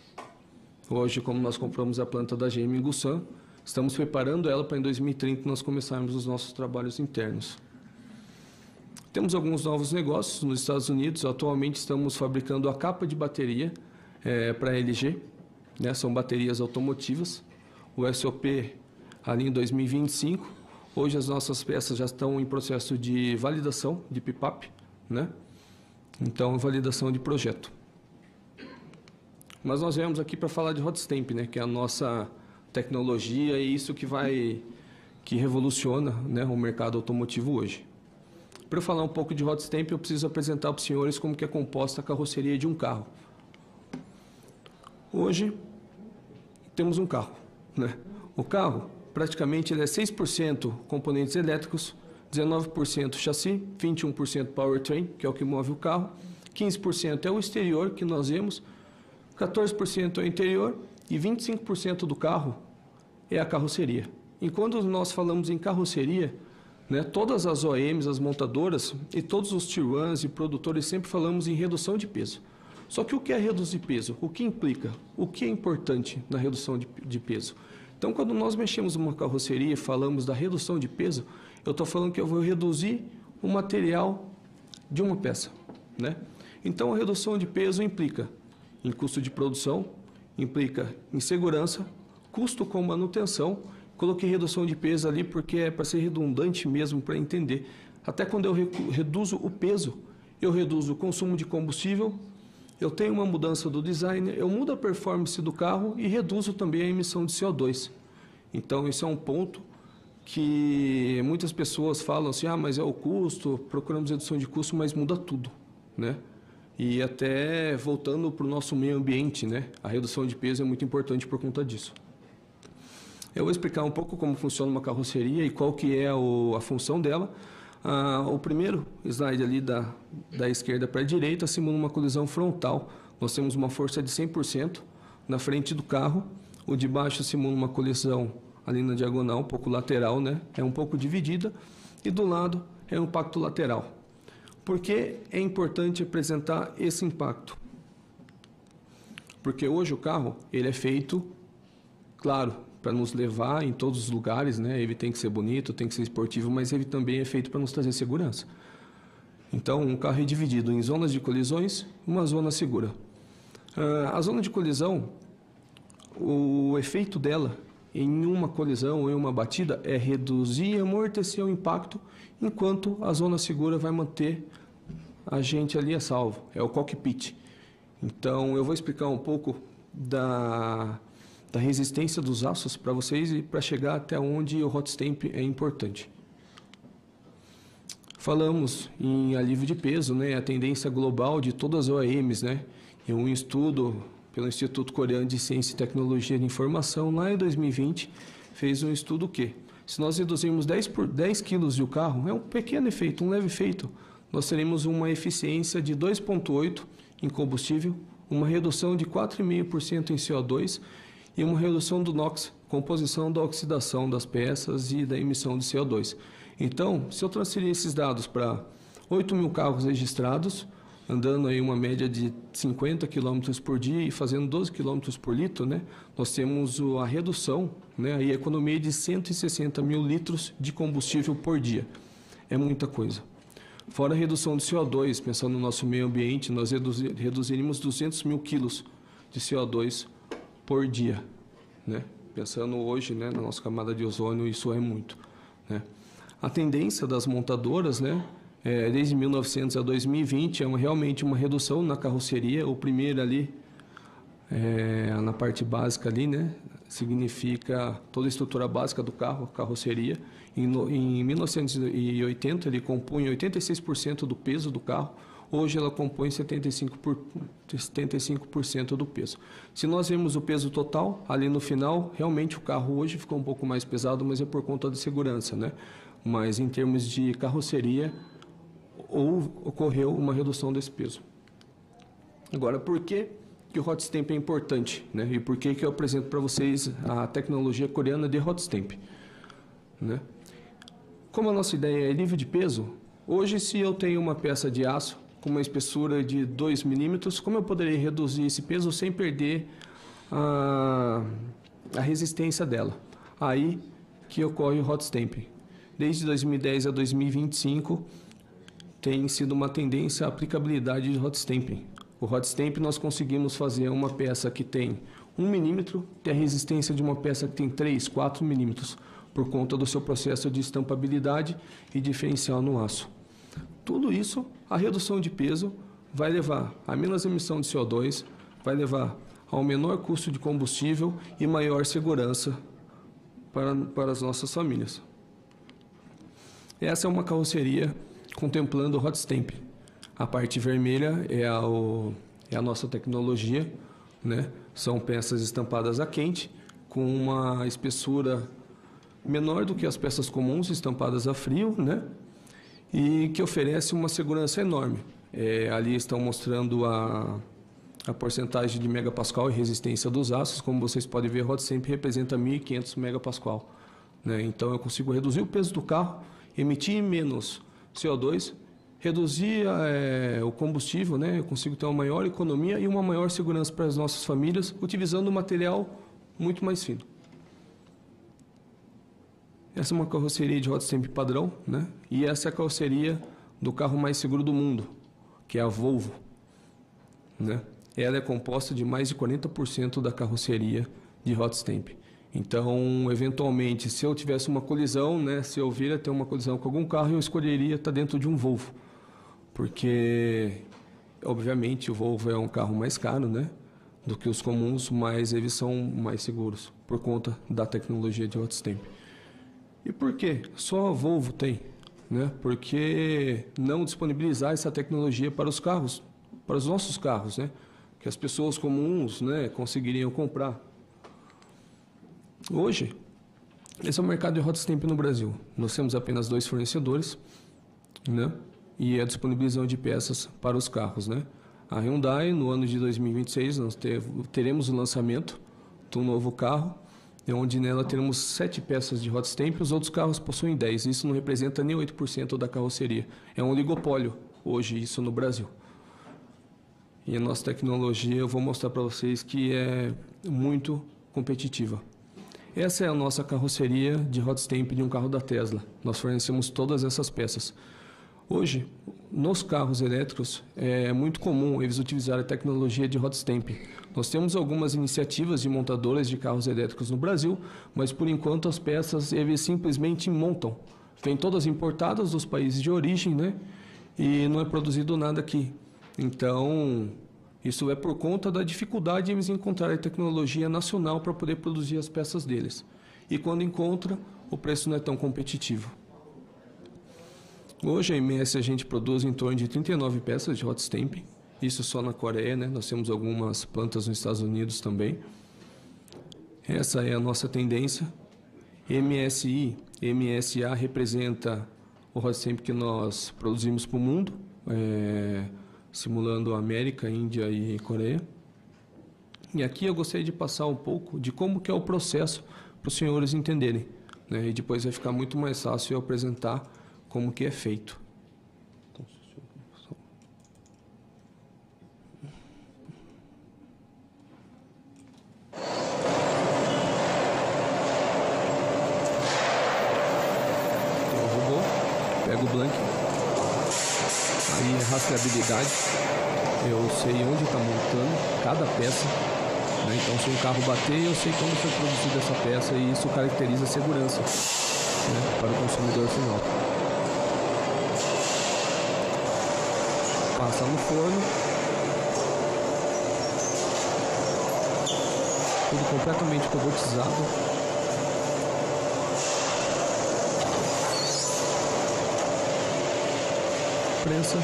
Hoje, como nós compramos a planta da GM em Gussan, estamos preparando ela para em 2030 nós começarmos os nossos trabalhos internos. Temos alguns novos negócios nos Estados Unidos. Atualmente estamos fabricando a capa de bateria para a LG, né? São baterias automotivas. O SOP ali em 2025. Hoje as nossas peças já estão em processo de validação de PPAP, né? Então, validação de projeto. Mas nós viemos aqui para falar de Hot Stamp, né? Que é a nossa tecnologia e isso que revoluciona, né, o mercado automotivo hoje. Para eu falar um pouco de Hot Stamp, eu preciso apresentar para os senhores como que é composta a carroceria de um carro. Hoje, temos um carro, né? O carro, praticamente, ele é 6% componentes elétricos, 19% chassi, 21% powertrain, que é o que move o carro, 15% é o exterior, que nós vemos, 14% é o interior e 25% do carro é a carroceria. E quando nós falamos em carroceria, né, todas as OEMs, as montadoras e todos os Tier 1s e produtores sempre falamos em redução de peso. Só que o que é reduzir peso? O que implica? O que é importante na redução de peso? Então, quando nós mexemos numa carroceria e falamos da redução de peso, eu estou falando que eu vou reduzir o material de uma peça, né? Então, a redução de peso implica em custo de produção, implica em segurança, custo com manutenção. Coloquei redução de peso ali porque é para ser redundante mesmo, para entender. Até quando eu reduzo o peso, eu reduzo o consumo de combustível, eu tenho uma mudança do design, eu mudo a performance do carro e reduzo também a emissão de CO2. Então, isso é um ponto que muitas pessoas falam assim, mas é o custo, procuramos redução de custo, mas muda tudo, né? E até voltando para o nosso meio ambiente, né? A redução de peso é muito importante por conta disso. Eu vou explicar um pouco como funciona uma carroceria e qual que é a função dela. O primeiro slide ali da esquerda para a direita simula uma colisão frontal. Nós temos uma força de 100% na frente do carro. O de baixo simula uma colisão ali na diagonal, um pouco lateral, né? É um pouco dividida. E do lado é um impacto lateral. Por que é importante apresentar esse impacto? Porque hoje o carro ele é feito, claro, para nos levar em todos os lugares, né? Ele tem que ser bonito, tem que ser esportivo, mas ele também é feito para nos trazer segurança. Então, um carro é dividido em zonas de colisões e uma zona segura. A zona de colisão, o efeito dela em uma colisão ou em uma batida é reduzir e amortecer o impacto, enquanto a zona segura vai manter a gente ali a salvo. É o cockpit. Então, eu vou explicar um pouco da resistência dos aços para vocês e para chegar até onde o Hot Stamp é importante. Falamos em alívio de peso, né? A tendência global de todas as OEMs, né? E um estudo pelo Instituto Coreano de Ciência e Tecnologia de Informação, lá em 2020, fez um estudo que, se nós reduzirmos 10 quilos de um carro, é um pequeno efeito, um leve efeito, nós teremos uma eficiência de 2,8 em combustível, uma redução de 4,5% em CO2 e uma redução do NOx, composição da oxidação das peças e da emissão de CO2. Então, se eu transferir esses dados para 8 mil carros registrados, andando aí uma média de 50 km por dia e fazendo 12 km por litro, né, nós temos a redução, né, a economia de 160 mil litros de combustível por dia. É muita coisa. Fora a redução de CO2, pensando no nosso meio ambiente, nós reduziríamos 200 mil quilos de CO2 por dia, né? Pensando hoje, né, na nossa camada de ozônio, isso é muito, né? A tendência das montadoras, né, desde 1900 a 2020 é realmente uma redução na carroceria. O primeiro ali, na parte básica ali, né, significa toda a estrutura básica do carro, carroceria. Em 1980 ele compunha 86% do peso do carro. hoje ela compõe 75% do peso. Se nós vemos o peso total, ali no final, realmente o carro hoje ficou um pouco mais pesado, mas é por conta da segurança, né? Mas em termos de carroceria, ocorreu uma redução desse peso. Agora, por que o hot stamp é importante, né? E por que eu apresento para vocês a tecnologia coreana de hot stamp, né? Como a nossa ideia é livre de peso, hoje se eu tenho uma peça de aço com uma espessura de 2 milímetros, como eu poderia reduzir esse peso sem perder a resistência dela? Aí que ocorre o hot stamping. Desde 2010 a 2025 tem sido uma tendência a aplicabilidade de hot stamping. O hot stamp nós conseguimos fazer uma peça que tem 1 milímetro ter a resistência de uma peça que tem 3, 4 milímetros, por conta do seu processo de estampabilidade e diferencial no aço. Tudo isso, a redução de peso vai levar a menos emissão de CO2, vai levar ao menor custo de combustível e maior segurança para as nossas famílias. Essa é uma carroceria contemplando o hot stamp. A parte vermelha é a nossa tecnologia, né? São peças estampadas a quente, com uma espessura menor do que as peças comuns estampadas a frio, né? E que oferece uma segurança enorme. Ali estão mostrando a porcentagem de megapascal e resistência dos aços. Como vocês podem ver, o hot stamp representa 1.500 megapascal, né? Então eu consigo reduzir o peso do carro, emitir menos CO2, reduzir o combustível, né? Eu consigo ter uma maior economia e uma maior segurança para as nossas famílias, utilizando um material muito mais fino. Essa é uma carroceria de hot stamp padrão, né? E essa é a carroceria do carro mais seguro do mundo, que é a Volvo, né? Ela é composta de mais de 40% da carroceria de hot stamp. Então, eventualmente, se eu tivesse uma colisão, né? Se eu vir a ter uma colisão com algum carro, eu escolheria estar dentro de um Volvo, porque, obviamente, o Volvo é um carro mais caro, né? Do que os comuns, mas eles são mais seguros por conta da tecnologia de hot stamp. E por que só a Volvo tem, né? Por que não disponibilizar essa tecnologia para os carros, para os nossos carros, né? Que as pessoas comuns, né, conseguiriam comprar. Hoje, esse é o mercado de hot stamp no Brasil. Nós temos apenas 2 fornecedores, né? E a disponibilização de peças para os carros, né? A Hyundai, no ano de 2026, nós teremos o lançamento de um novo carro, onde nela teremos 7 peças de hot stamp, os outros carros possuem 10. Isso não representa nem 8% da carroceria. É um oligopólio hoje isso no Brasil. E a nossa tecnologia eu vou mostrar para vocês que é muito competitiva. Essa é a nossa carroceria de hot stamp de um carro da Tesla. Nós fornecemos todas essas peças. Hoje, nos carros elétricos, é muito comum eles utilizarem a tecnologia de hot stamp. Nós temos algumas iniciativas de montadoras de carros elétricos no Brasil, mas por enquanto as peças eles simplesmente montam. Vêm todas importadas dos países de origem, né? E não é produzido nada aqui. Então, isso é por conta da dificuldade de eles encontrarem tecnologia nacional para poder produzir as peças deles. E quando encontra, o preço não é tão competitivo. Hoje, a MS, a gente produz em torno de 39 peças de hot stamp, isso só na Coreia, né? Nós temos algumas plantas nos Estados Unidos também. Essa é a nossa tendência. MSI, MSA representa o hot stamp que nós produzimos para o mundo, simulando a América, Índia e Coreia. E aqui eu gostaria de passar um pouco de como que é o processo para os senhores entenderem, né? E depois vai ficar muito mais fácil eu apresentar como que é feito. O robô pega o blank, aí é rastreabilidade, eu sei onde está montando cada peça, né? Então se um carro bater, eu sei quando foi produzida essa peça e isso caracteriza a segurança, né, para o consumidor final. Passa no forno, tudo completamente robotizado. Prensa,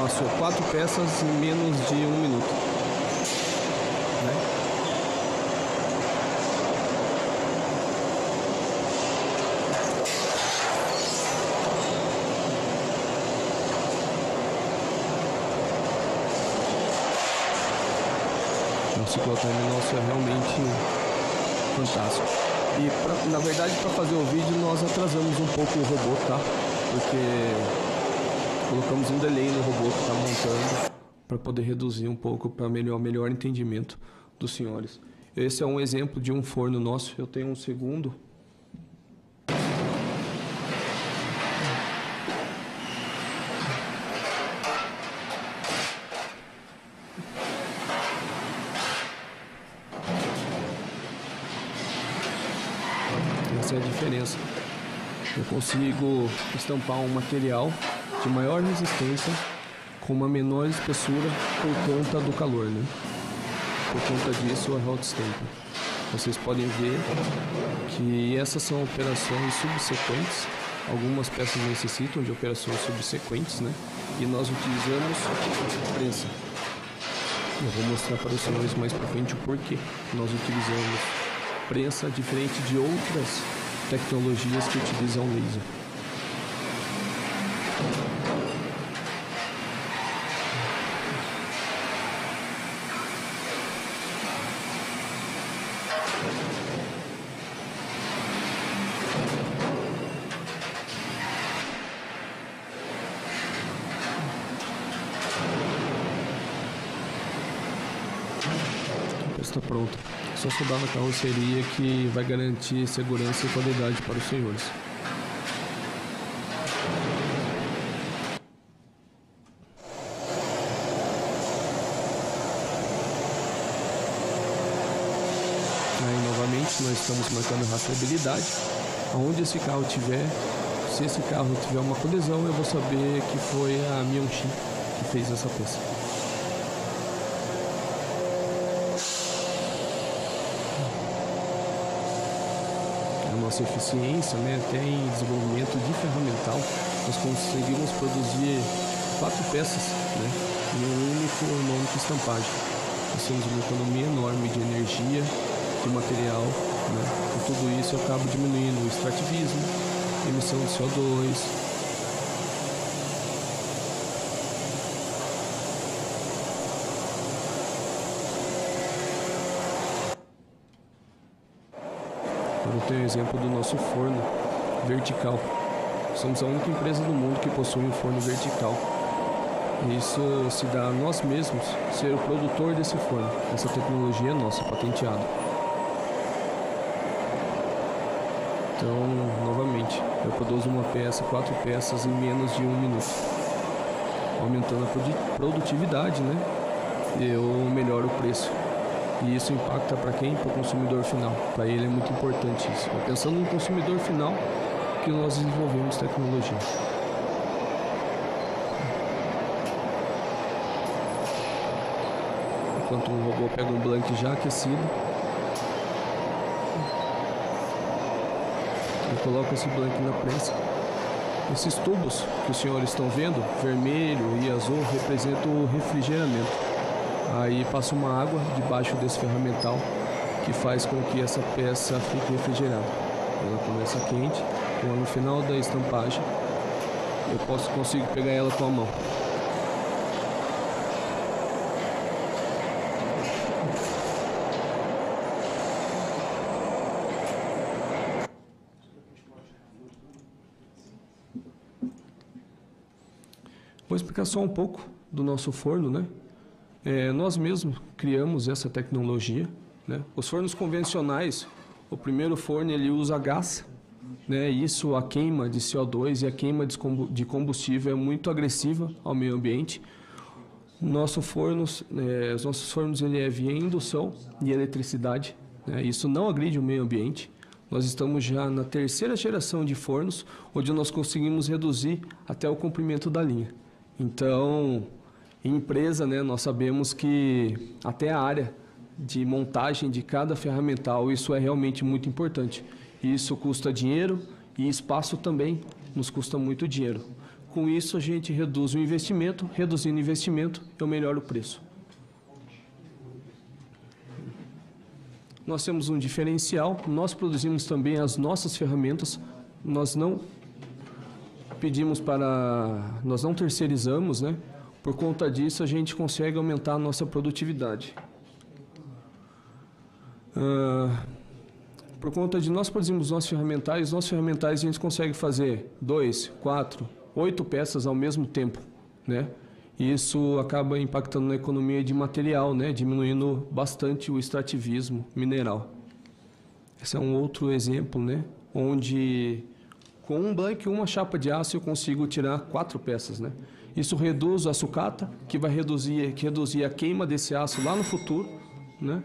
passou 4 peças em menos de 1 minuto. Né? O ciclotime nosso é realmente fantástico. E, na verdade, para fazer o vídeo, nós atrasamos um pouco o robô, tá? Porque colocamos um delay no robô que está montando para poder reduzir um pouco, para melhor entendimento dos senhores. Esse é um exemplo de um forno nosso. Eu tenho um segundo. Essa é a diferença. Eu consigo estampar um material de maior resistência com uma menor espessura por conta do calor, né? Por conta disso, a hot stamp. Vocês podem ver que essas são operações subsequentes. Algumas peças necessitam de operações subsequentes, né? E nós utilizamos prensa. Eu vou mostrar para os senhores mais para frente o porquê nós utilizamos prensa diferente de outras tecnologias que utilizam laser. Está pronta. Só soldar na carroceria que vai garantir segurança e qualidade para os senhores. Aí novamente nós estamos marcando rastreabilidade. Aonde esse carro tiver, se esse carro tiver uma colisão, eu vou saber que foi a Miyonshi que fez essa peça. Nossa eficiência, né, até em desenvolvimento de ferramental, nós conseguimos produzir 4 peças, né, em um único estampagem. Nós temos uma economia enorme de energia, de material, né, e tudo isso eu acabo diminuindo o extrativismo, emissão de CO2. Eu tenho o exemplo do nosso forno vertical. Somos a única empresa do mundo que possui um forno vertical. Isso se dá a nós mesmos ser o produtor desse forno. Essa tecnologia é nossa, patenteada. Então, novamente, eu produzo uma peça, 4 peças em menos de 1 minuto. Aumentando a produtividade, né? Eu melhoro o preço. E isso impacta para quem? Para o consumidor final. Para ele é muito importante isso. É pensando no consumidor final que nós desenvolvemos tecnologia. Enquanto um robô pega um blank já aquecido, eu coloco esse blank na prensa. Esses tubos que os senhores estão vendo, vermelho e azul, representam o refrigeramento. Aí passa uma água debaixo desse ferramental que faz com que essa peça fique refrigerada. Ela começa quente, então no final da estampagem eu consigo pegar ela com a mão. Vou explicar só um pouco do nosso forno, né? Nós mesmos criamos essa tecnologia, né? Os fornos convencionais, o primeiro forno ele usa gás, né? Isso, a queima de CO2 e a queima de combustível é muito agressiva ao meio ambiente. Os nossos fornos ele é via indução e eletricidade, né? Isso não agride o meio ambiente. Nós estamos já na 3ª geração de fornos, onde nós conseguimos reduzir até o comprimento da linha. Então, em empresa, né, nós sabemos que até a área de montagem de cada ferramental, isso é realmente muito importante. Isso custa dinheiro e espaço também nos custa muito dinheiro. Com isso, a gente reduz o investimento, reduzindo o investimento, eu melhoro o preço. Nós temos um diferencial, nós produzimos também as nossas ferramentas, nós não pedimos para, nós não terceirizamos, né? Por conta disso, a gente consegue aumentar a nossa produtividade. Por conta de nós produzimos nossos ferramentais a gente consegue fazer 2, 4, 8 peças ao mesmo tempo, né? E isso acaba impactando na economia de material, né? Diminuindo bastante o extrativismo mineral. Esse é um outro exemplo, né? Onde com um blank e uma chapa de aço eu consigo tirar 4 peças, né? Isso reduz a sucata, que vai reduzir a queima desse aço lá no futuro, né?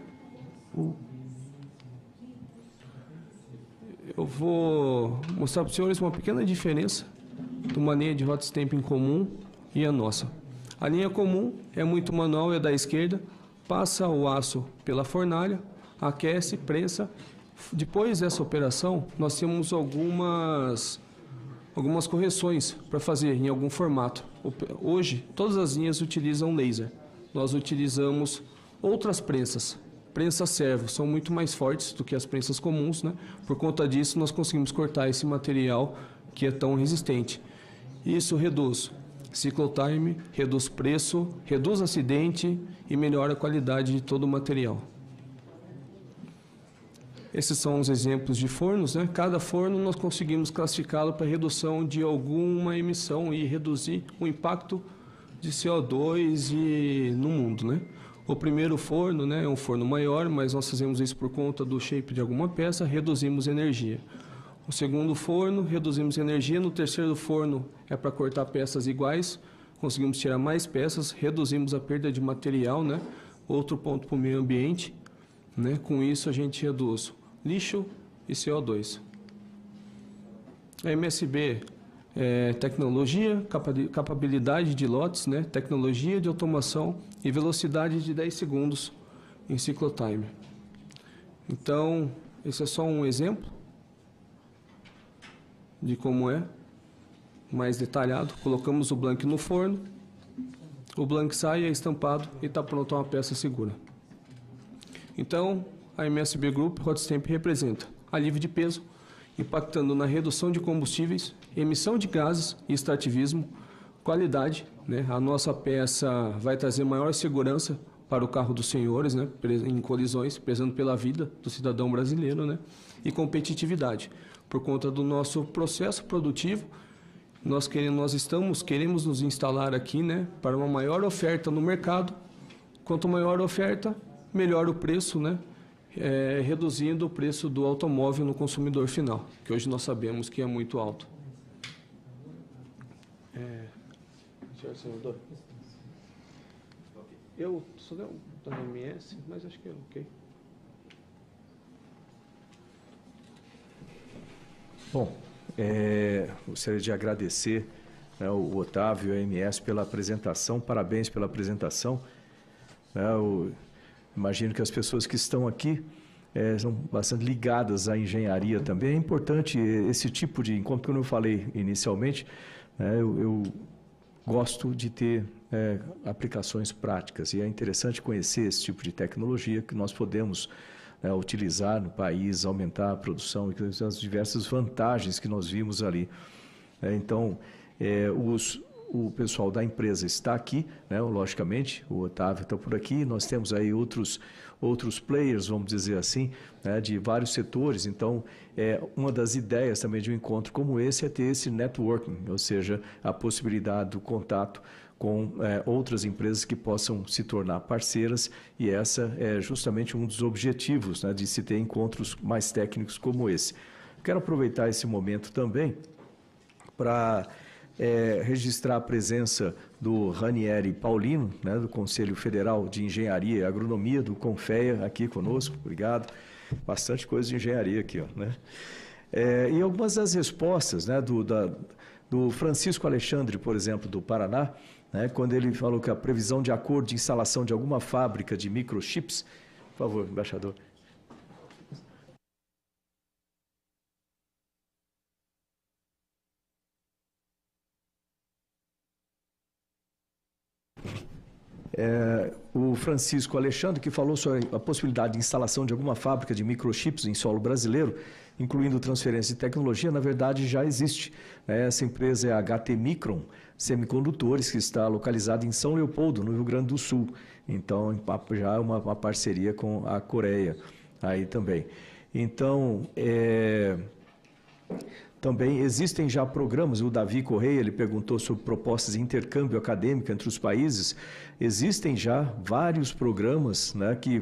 Eu vou mostrar para os senhores uma pequena diferença de uma linha de hot stamping comum e a nossa. A linha comum é muito manual, é da esquerda, passa o aço pela fornalha, aquece, prensa. Depois dessa operação, nós temos algumas correções para fazer em algum formato. Hoje, todas as linhas utilizam laser. Nós utilizamos outras prensas. Prensas servo são muito mais fortes do que as prensas comuns, né? Por conta disso, nós conseguimos cortar esse material que é tão resistente. Isso reduz cycle time, reduz preço, reduz acidente e melhora a qualidade de todo o material. Esses são os exemplos de fornos, né? Cada forno nós conseguimos classificá-lo para redução de alguma emissão e reduzir o impacto de CO2 no mundo, né? O primeiro forno, né, é um forno maior, mas nós fazemos isso por conta do shape de alguma peça, reduzimos energia. O segundo forno, reduzimos energia. No terceiro forno é para cortar peças iguais, conseguimos tirar mais peças, reduzimos a perda de material, né? Outro ponto para o meio ambiente, né? Com isso a gente reduz lixo e CO2. A MSB é tecnologia, capabilidade de lotes, né? Tecnologia de automação e velocidade de 10 segundos em cycle time. Então, esse é só um exemplo de como é, mais detalhado. Colocamos o blank no forno, o blank sai, é estampado e está pronto uma peça segura. Então, a MSB Group Hot Stamp representa alívio de peso, impactando na redução de combustíveis, emissão de gases e extrativismo, qualidade, né? A nossa peça vai trazer maior segurança para o carro dos senhores, né? Em colisões, prezando pela vida do cidadão brasileiro, né? E competitividade. Por conta do nosso processo produtivo, nós queremos nos instalar aqui, né? Para uma maior oferta no mercado. Quanto maior a oferta, melhor o preço, né? Reduzindo o preço do automóvel no consumidor final, que hoje nós sabemos que é muito alto. Senhor senador, eu sou da MS, mas acho que é ok. Bom, gostaria de agradecer, né, o Otávio e a MS pela apresentação, parabéns pela apresentação. Imagino que as pessoas que estão aqui são bastante ligadas à engenharia também. É importante esse tipo de encontro, como eu falei inicialmente, né, eu gosto de ter aplicações práticas e é interessante conhecer esse tipo de tecnologia que nós podemos utilizar no país, aumentar a produção e as diversas vantagens que nós vimos ali. Então, o pessoal da empresa está aqui, né, logicamente, o Otávio está por aqui, nós temos aí outros players, vamos dizer assim, né, de vários setores. Então, uma das ideias também de um encontro como esse é ter esse networking, ou seja, a possibilidade do contato com outras empresas que possam se tornar parceiras, e essa é justamente um dos objetivos, né, de se ter encontros mais técnicos como esse. Quero aproveitar esse momento também para registrar a presença do Ranieri Paulino, né, do Conselho Federal de Engenharia e Agronomia, do CONFEA, aqui conosco. Obrigado. Bastante coisa de engenharia aqui, ó, né? E algumas das respostas, né, do Francisco Alexandre, por exemplo, do Paraná, né, quando ele falou que a previsão de acordo de instalação de alguma fábrica de microchips. Por favor, embaixador. O Francisco Alexandre, que falou sobre a possibilidade de instalação de alguma fábrica de microchips em solo brasileiro, incluindo transferência de tecnologia, na verdade já existe. Essa empresa é a HT Micron Semicondutores, que está localizada em São Leopoldo, no Rio Grande do Sul. Então, já é uma parceria com a Coreia aí também. Então, também existem já programas, o Davi Correia, ele perguntou sobre propostas de intercâmbio acadêmico entre os países. Existem já vários programas, né, que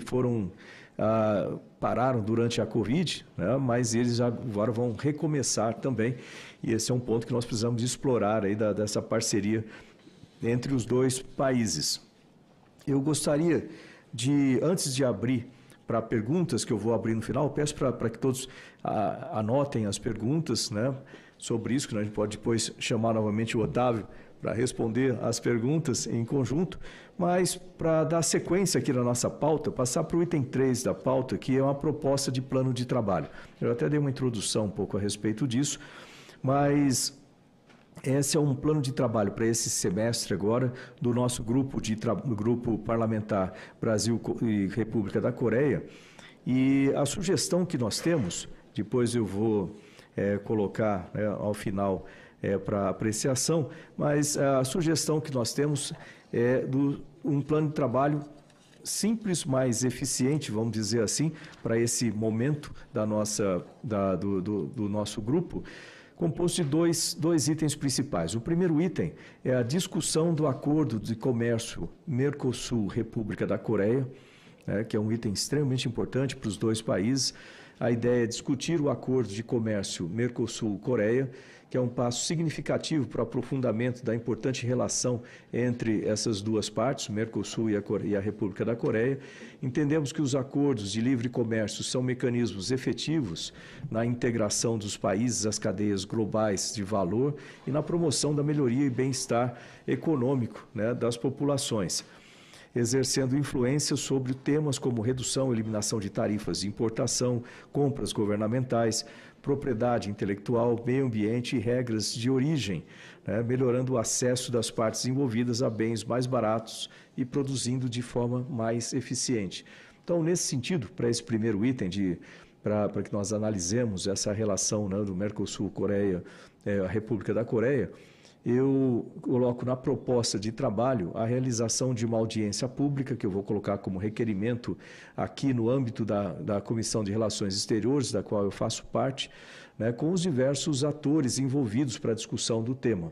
pararam durante a Covid, né, mas eles agora vão recomeçar também. E esse é um ponto que nós precisamos explorar aí dessa parceria entre os dois países. Eu gostaria de, antes de abrir para perguntas, que eu vou abrir no final, peço para que todos anotem as perguntas, né, sobre isso, que a gente pode depois chamar novamente o Otávio para responder as perguntas em conjunto, mas para dar sequência aqui na nossa pauta, passar para o item 3 da pauta, que é uma proposta de plano de trabalho. Eu até dei uma introdução um pouco a respeito disso, mas esse é um plano de trabalho para esse semestre agora do nosso grupo parlamentar Brasil e República da Coreia. E a sugestão que nós temos, depois eu vou colocar, né, ao final para apreciação, mas a sugestão que nós temos é um plano de trabalho simples, mais eficiente, vamos dizer assim, para esse momento do nosso grupo, composto de dois itens principais. O primeiro item é a discussão do Acordo de Comércio Mercosul-República da Coreia, que é um item extremamente importante para os dois países. A ideia é discutir o Acordo de Comércio Mercosul-Coreia, que é um passo significativo para o aprofundamento da importante relação entre essas duas partes, o Mercosul e a República da Coreia. Entendemos que os acordos de livre comércio são mecanismos efetivos na integração dos países às cadeias globais de valor e na promoção da melhoria e bem-estar econômico, né, das populações, exercendo influência sobre temas como redução e eliminação de tarifas de importação, compras governamentais, propriedade intelectual, meio ambiente e regras de origem, né, melhorando o acesso das partes envolvidas a bens mais baratos e produzindo de forma mais eficiente. Então, nesse sentido, para esse primeiro item, para que nós analisemos essa relação, né, do Mercosul-Coreia, a República da Coreia, eu coloco na proposta de trabalho a realização de uma audiência pública, que eu vou colocar como requerimento aqui no âmbito da Comissão de Relações Exteriores, da qual eu faço parte, né, com os diversos atores envolvidos para a discussão do tema.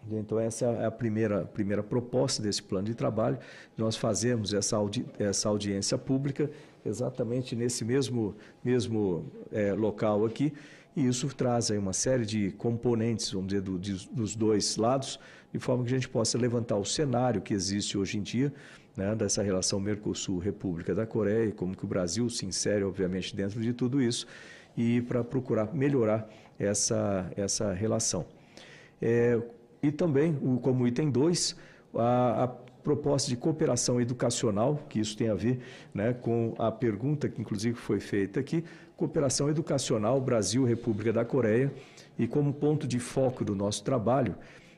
Então, essa é a primeira proposta desse plano de trabalho. Nós fazemos essa audiência pública exatamente nesse mesmo local aqui, e isso traz aí uma série de componentes, vamos dizer, dos dois lados, de forma que a gente possa levantar o cenário que existe hoje em dia, né, dessa relação Mercosul-República da Coreia, como que o Brasil se insere, obviamente, dentro de tudo isso, e para procurar melhorar essa relação. E também, como item 2, a proposta de cooperação educacional, que isso tem a ver, né, com a pergunta que inclusive foi feita aqui, cooperação educacional Brasil-República da Coreia, e como ponto de foco do nosso trabalho,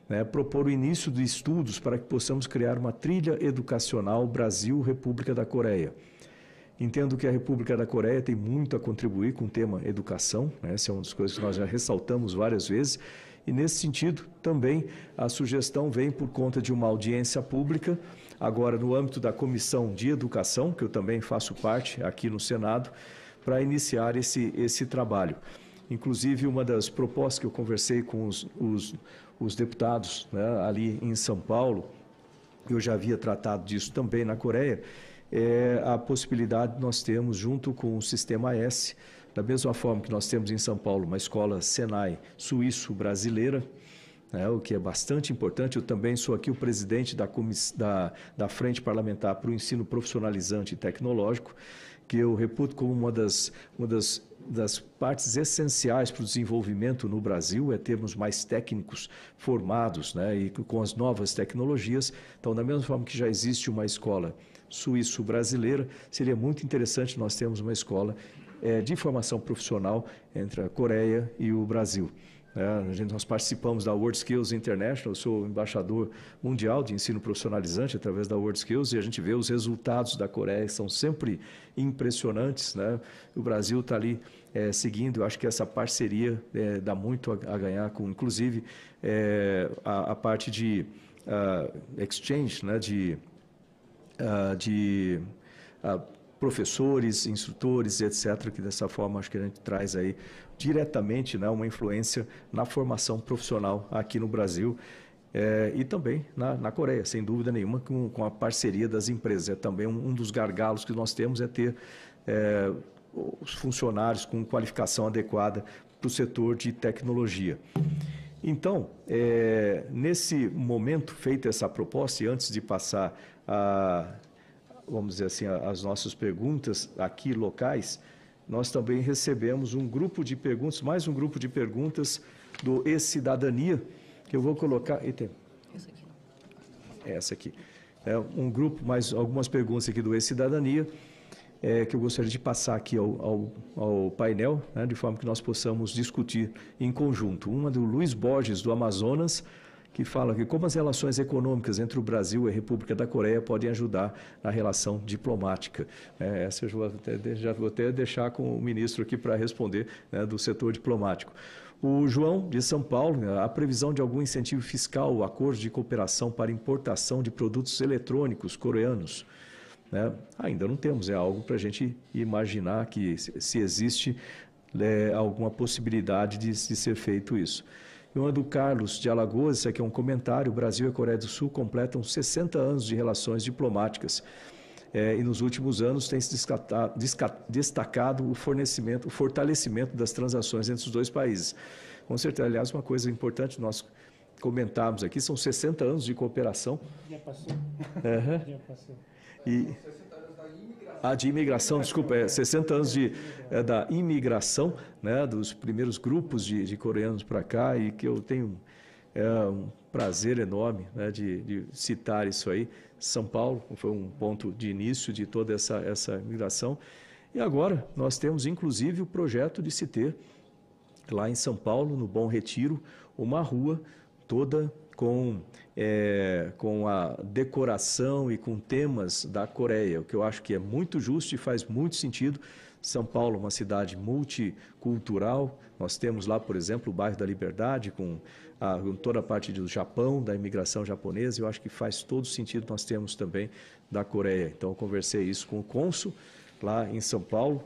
né, propor o início de estudos para que possamos criar uma trilha educacional Brasil-República da Coreia. Entendo que a República da Coreia tem muito a contribuir com o tema educação, né, essa é uma das coisas que nós já ressaltamos várias vezes, e nesse sentido também a sugestão vem por conta de uma audiência pública, agora no âmbito da Comissão de Educação, que eu também faço parte aqui no Senado, para iniciar esse trabalho. Inclusive, uma das propostas que eu conversei com os deputados, né, ali em São Paulo, eu já havia tratado disso também na Coreia, é a possibilidade de nós termos, junto com o Sistema S, da mesma forma que nós temos em São Paulo uma escola Senai suíço-brasileira, né, o que é bastante importante. Eu também sou aqui o presidente da Frente Parlamentar para o Ensino Profissionalizante e Tecnológico, que eu reputo como uma das partes essenciais para o desenvolvimento no Brasil, é termos mais técnicos formados, né, e com as novas tecnologias. Então, da mesma forma que já existe uma escola suíço-brasileira, seria muito interessante nós termos uma escola de formação profissional entre a Coreia e o Brasil. Nós participamos da World Skills International, eu sou embaixador mundial de ensino profissionalizante através da World Skills, e a gente vê os resultados da Coreia, que são sempre impressionantes, né? O Brasil está ali seguindo, eu acho que essa parceria dá muito a ganhar, com, inclusive, a parte de exchange, né? de professores, instrutores, etc., que dessa forma acho que a gente traz aí diretamente, né, uma influência na formação profissional aqui no Brasil e também na Coreia, sem dúvida nenhuma, com a parceria das empresas. É também um dos gargalos que nós temos é ter os funcionários com qualificação adequada para o setor de tecnologia. Então, nesse momento, feita essa proposta, e antes de passar vamos dizer assim, as nossas perguntas aqui locais, nós também recebemos um grupo de perguntas, mais um grupo de perguntas do E-Cidadania, que eu vou colocar... Essa aqui. Essa aqui. Um grupo, mais algumas perguntas aqui do E-Cidadania, que eu gostaria de passar aqui ao painel, né, de forma que nós possamos discutir em conjunto. Uma do Luiz Borges, do Amazonas, que fala que como as relações econômicas entre o Brasil e a República da Coreia podem ajudar na relação diplomática. Essa eu já vou até deixar com o ministro aqui para responder, né, do setor diplomático. O João, de São Paulo, a previsão de algum incentivo fiscal ou acordo de cooperação para importação de produtos eletrônicos coreanos. Né? Ainda não temos, é algo para a gente imaginar que se existe alguma possibilidade de ser feito isso. E uma do Carlos de Alagoas, isso aqui é um comentário: o Brasil e a Coreia do Sul completam 60 anos de relações diplomáticas e nos últimos anos tem se destacado o fortalecimento das transações entre os dois países. Com certeza, aliás, uma coisa importante nós comentarmos aqui, são 60 anos de cooperação. Já passou. Já passou. De imigração, desculpa, 60 anos da imigração, né, dos primeiros grupos de coreanos para cá, e que eu tenho um prazer enorme, né, de citar isso aí. São Paulo foi um ponto de início de toda essa imigração. E agora nós temos, inclusive, o projeto de se ter, lá em São Paulo, no Bom Retiro, uma rua toda com a decoração e com temas da Coreia, o que eu acho que é muito justo e faz muito sentido. São Paulo, uma cidade multicultural, nós temos lá, por exemplo, o bairro da Liberdade, com toda a parte do Japão, da imigração japonesa, eu acho que faz todo sentido. Nós temos também da Coreia. Então, eu conversei isso com o cônsul lá em São Paulo,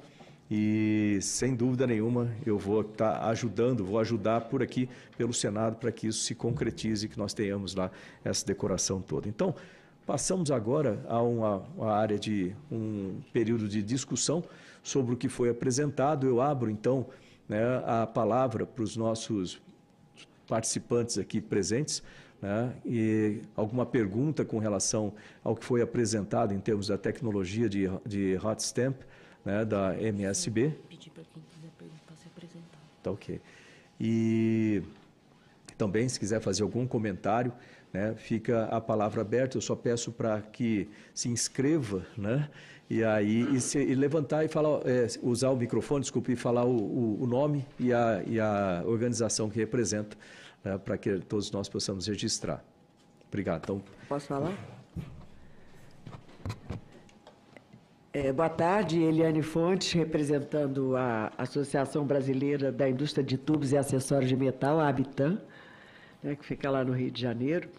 e, sem dúvida nenhuma, eu vou vou ajudar por aqui, pelo Senado, para que isso se concretize e que nós tenhamos lá essa decoração toda. Então, passamos agora a uma área de um período de discussão sobre o que foi apresentado. Eu abro, então, né, a palavra para os nossos participantes aqui presentes, né, e alguma pergunta com relação ao que foi apresentado em termos da tecnologia de hot stamp, né, da MSB. Pedir para quem quiser perguntar se apresentar. Tá, ok. E também, se quiser fazer algum comentário, né, fica a palavra aberta. Eu só peço para que se inscreva, né, e aí e levantar e falar, usar o microfone, desculpe, e falar o nome e a organização que representa, né, para que todos nós possamos registrar. Obrigado. Então, posso falar? Boa tarde, Eliane Fontes, representando a Associação Brasileira da Indústria de Tubos e Acessórios de Metal, a ABITAM, né, que fica lá no Rio de Janeiro.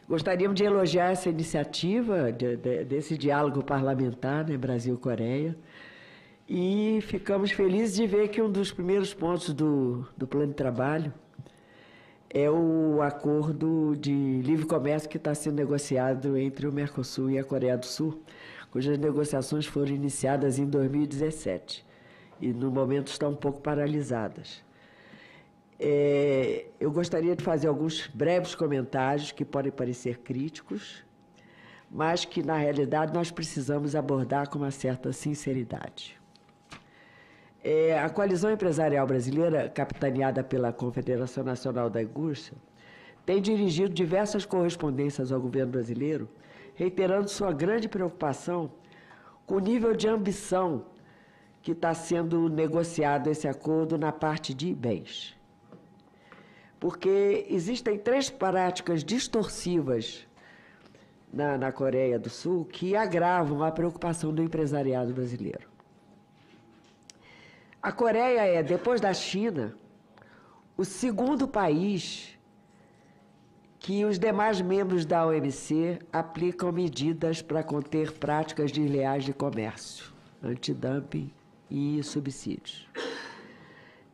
Gostaríamos de elogiar essa iniciativa desse diálogo parlamentar, né, Brasil-Coreia, e ficamos felizes de ver que um dos primeiros pontos do plano de trabalho é o acordo de livre comércio que está sendo negociado entre o Mercosul e a Coreia do Sul, cujas negociações foram iniciadas em 2017 e, no momento, estão um pouco paralisadas. Eu gostaria de fazer alguns breves comentários que podem parecer críticos, mas que, na realidade, nós precisamos abordar com uma certa sinceridade. A coalizão empresarial brasileira, capitaneada pela Confederação Nacional da Indústria, tem dirigido diversas correspondências ao governo brasileiro, reiterando sua grande preocupação com o nível de ambição que está sendo negociado esse acordo na parte de bens. porque existem 3 práticas distorsivas na Coreia do Sul que agravam a preocupação do empresariado brasileiro. A Coreia é, depois da China, o segundo país que os demais membros da OMC aplicam medidas para conter práticas desleais de comércio, antidumping e subsídios.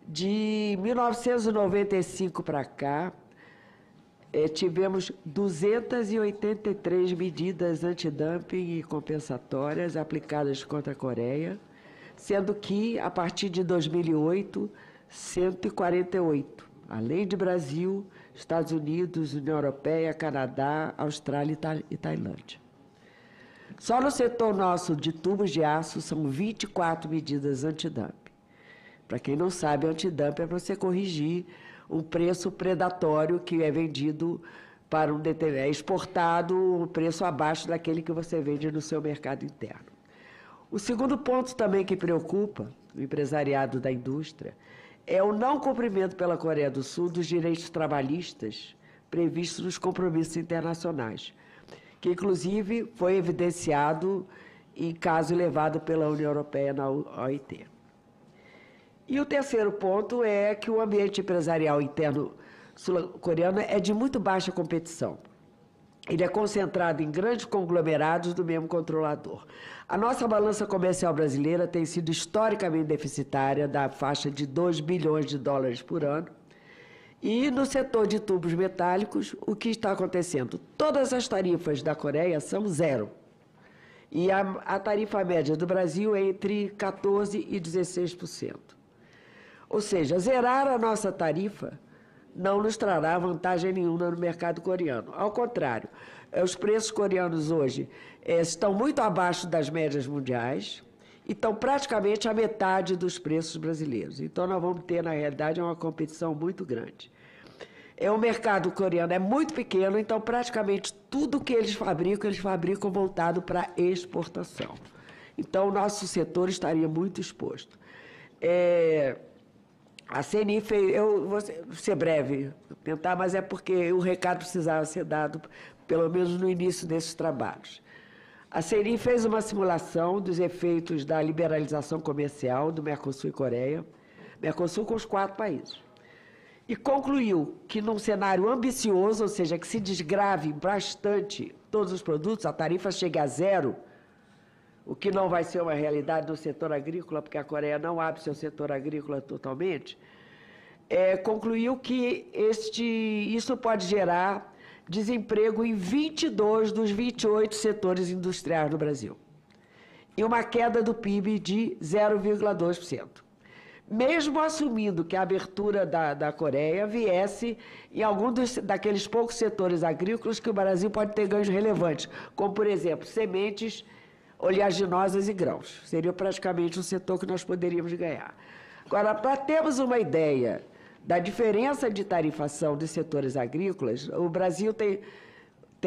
De 1995 para cá, tivemos 283 medidas antidumping e compensatórias aplicadas contra a Coreia, sendo que, a partir de 2008, 148, além de Brasil, Estados Unidos, União Europeia, Canadá, Austrália e Tailândia. Só no setor nosso de tubos de aço são 24 medidas antidumping. Para quem não sabe, antidumping é você corrigir um preço predatório que é vendido para é exportado um preço abaixo daquele que você vende no seu mercado interno. O segundo ponto também que preocupa o empresariado da indústria é o não cumprimento pela Coreia do Sul dos direitos trabalhistas previstos nos compromissos internacionais, que inclusive foi evidenciado em caso levado pela União Europeia na OIT. E o terceiro ponto é que o ambiente empresarial interno sul-coreano é de muito baixa competição. Ele é concentrado em grandes conglomerados do mesmo controlador. A nossa balança comercial brasileira tem sido historicamente deficitária, da faixa de 2 bilhões de dólares por ano. E no setor de tubos metálicos, o que está acontecendo? Todas as tarifas da Coreia são 0. E a tarifa média do Brasil é entre 14% e 16%. Ou seja, zerar a nossa tarifa não nos trará vantagem nenhuma no mercado coreano. Ao contrário, os preços coreanos hoje estão muito abaixo das médias mundiais e estão praticamente a metade dos preços brasileiros. Então, nós vamos ter, na realidade, uma competição muito grande. O mercado coreano é muito pequeno, então, praticamente, tudo que eles fabricam votado para exportação. Então, o nosso setor estaria muito exposto. A CNI fez, eu vou ser breve, tentar, mas é porque o recado precisava ser dado, pelo menos no início desses trabalhos. A CNI fez uma simulação dos efeitos da liberalização comercial do Mercosul e Coreia, Mercosul com os 4 países, e concluiu que num cenário ambicioso, ou seja, que se desgrave bastante todos os produtos, a tarifa chegue a 0, o que não vai ser uma realidade no setor agrícola, porque a Coreia não abre seu setor agrícola totalmente, concluiu que isso pode gerar desemprego em 22 dos 28 setores industriais do Brasil e uma queda do PIB de 0,2%. Mesmo assumindo que a abertura da Coreia viesse em algum daqueles poucos setores agrícolas que o Brasil pode ter ganhos relevantes, como, por exemplo, sementes, oleaginosas e grãos. Seria praticamente um setor que nós poderíamos ganhar. Agora, para termos uma ideia da diferença de tarifação dos setores agrícolas, o Brasil tem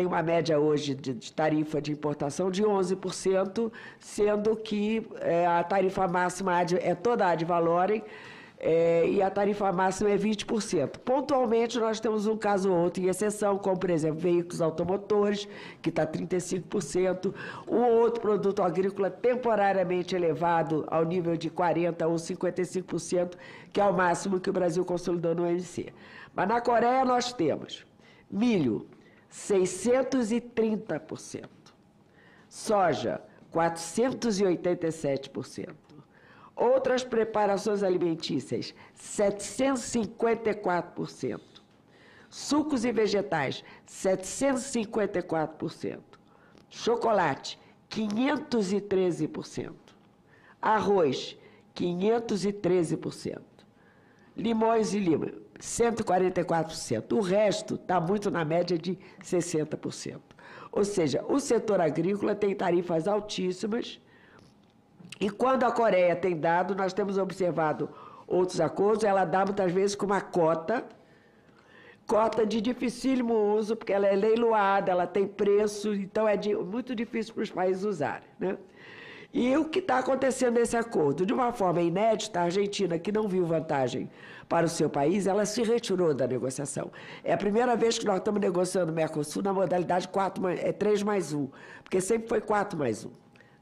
uma média hoje de tarifa de importação de 11%, sendo que a tarifa máxima é toda ad valorem, e a tarifa máxima é 20%. Pontualmente, nós temos um caso ou outro em exceção, como, por exemplo, veículos automotores, que está 35%, um ou outro produto agrícola temporariamente elevado ao nível de 40% ou 55%, que é o máximo que o Brasil consolidou no OMC. Mas na Coreia nós temos milho, 630%, soja, 487%, outras preparações alimentícias, 754%. Sucos e vegetais, 754%. Chocolate, 513%. Arroz, 513%. Limões e lima, 144%. O resto está muito na média de 60%. Ou seja, o setor agrícola tem tarifas altíssimas. E quando a Coreia tem dado, nós temos observado outros acordos, ela dá muitas vezes com uma cota de dificílimo uso, porque ela é leiloada, ela tem preço, então é muito difícil para os países usarem, né? E o que está acontecendo nesse acordo? De uma forma inédita, a Argentina, que não viu vantagem para o seu país, ela se retirou da negociação. É a primeira vez que nós estamos negociando o Mercosul na modalidade 3+1, porque sempre foi 4+1.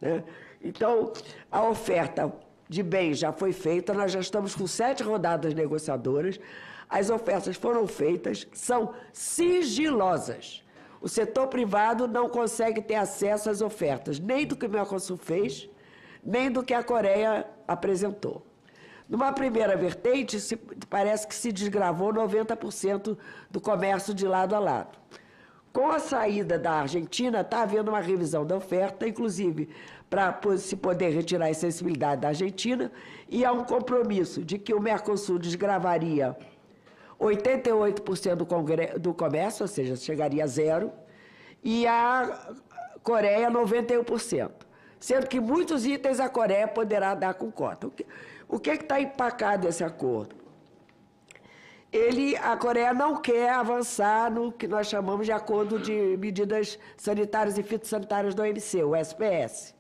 Né? Então, a oferta de bens já foi feita, nós já estamos com 7 rodadas negociadoras, as ofertas foram feitas, são sigilosas. O setor privado não consegue ter acesso às ofertas, nem do que o Mercosul fez, nem do que a Coreia apresentou. Numa primeira vertente, parece que se desgravou 90% do comércio de lado a lado. Com a saída da Argentina, está havendo uma revisão da oferta, inclusive para se poder retirar a sensibilidade da Argentina, e há um compromisso de que o Mercosul desgravaria 88% do comércio, ou seja, chegaria a zero, e a Coreia 91%. Sendo que muitos itens a Coreia poderá dar com cota. O que está empacado nesse acordo? A Coreia não quer avançar no que nós chamamos de Acordo de Medidas Sanitárias e Fitossanitárias da OMC, o SPS.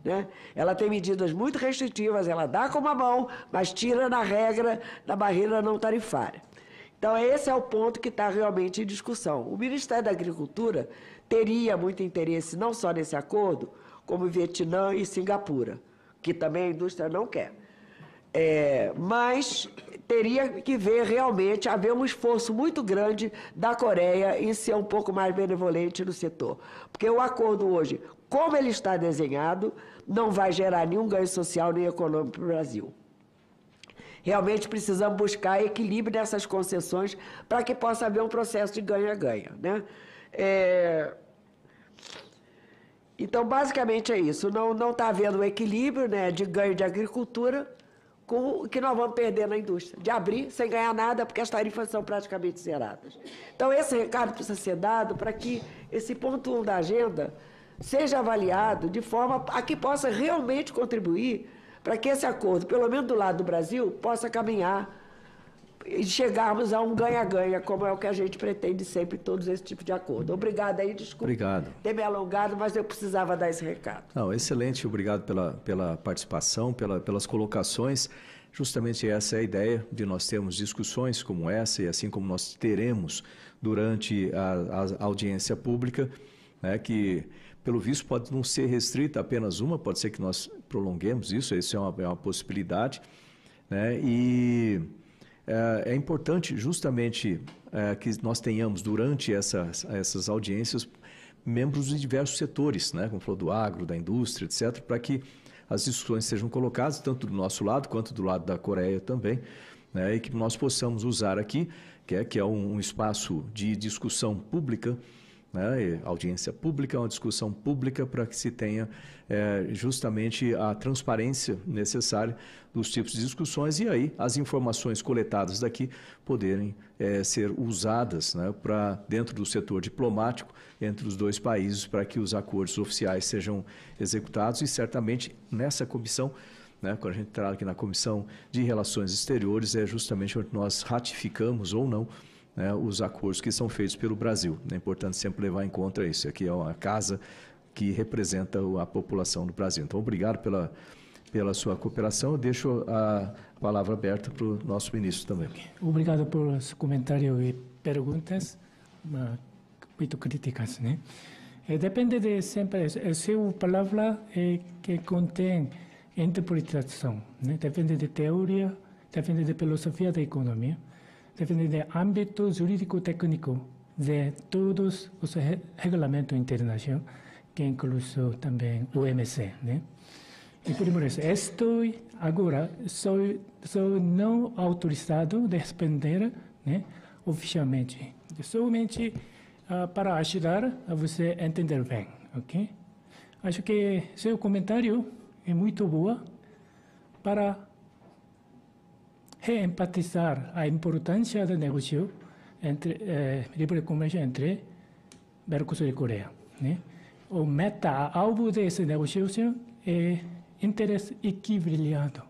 Né? Ela tem medidas muito restritivas, ela dá com uma mão, mas tira na regra da barreira não tarifária. Então, esse é o ponto que está realmente em discussão. O Ministério da Agricultura teria muito interesse não só nesse acordo, como Vietnã e Singapura, que também a indústria não quer. Mas teria que ver realmente, haver um esforço muito grande da Coreia em ser um pouco mais benevolente no setor. Porque o acordo hoje, como ele está desenhado, não vai gerar nenhum ganho social nem econômico para o Brasil. Realmente precisamos buscar equilíbrio nessas concessões para que possa haver um processo de ganha-ganha. Né? Então, basicamente é isso. Não está havendo um equilíbrio, né, de ganho de agricultura com o que nós vamos perder na indústria. De abrir sem ganhar nada, porque as tarifas são praticamente zeradas. Então, esse recado precisa ser dado para que esse ponto 1 da agenda seja avaliado de forma a que possa realmente contribuir para que esse acordo, pelo menos do lado do Brasil, possa caminhar e chegarmos a um ganha-ganha, como é o que a gente pretende sempre em todos esses tipos de acordo. Obrigada aí, desculpa ter me alongado, mas eu precisava dar esse recado. Não, excelente, obrigado pela participação, pelas colocações. Justamente essa é a ideia de nós termos discussões como essa, e assim como nós teremos durante a audiência pública, né, que, pelo visto, pode não ser restrita a apenas uma, pode ser que nós prolonguemos isso é uma possibilidade, né, e é importante justamente que nós tenhamos durante essas audiências membros de diversos setores, né, como falou, do agro, da indústria, etc., para que as discussões sejam colocadas, tanto do nosso lado quanto do lado da Coreia também, né, e que nós possamos usar aqui, que é um espaço de discussão pública, né, audiência pública, uma discussão pública para que se tenha justamente a transparência necessária dos tipos de discussões e aí as informações coletadas daqui poderem ser usadas, né, para dentro do setor diplomático entre os dois países para que os acordos oficiais sejam executados e certamente nessa comissão, né, quando a gente entrar aqui na Comissão de Relações Exteriores, é justamente onde nós ratificamos ou não, né, os acordos que são feitos pelo Brasil. É importante sempre levar em conta isso. Aqui é uma casa que representa a população do Brasil. Então, obrigado pela sua cooperação. Eu deixo a palavra aberta para o nosso ministro também. Obrigado pelos comentários e perguntas muito críticas, né? Depende de sempre, a sua palavra que contém interpretação, né? Depende de teoria, depende de filosofia da economia, depende do âmbito jurídico-técnico de todos os regulamentos internacionais, que inclui também o OMC, né? E por isso, estou agora, sou não autorizado de responder, né, oficialmente, somente para ajudar a você entender bem, ok? Acho que seu comentário é muito bom para reenfatizar a importância do negócio entre livre comércio entre Mercosul e Coreia, né? O meta-alvo desse negócio é interesse equilibrado.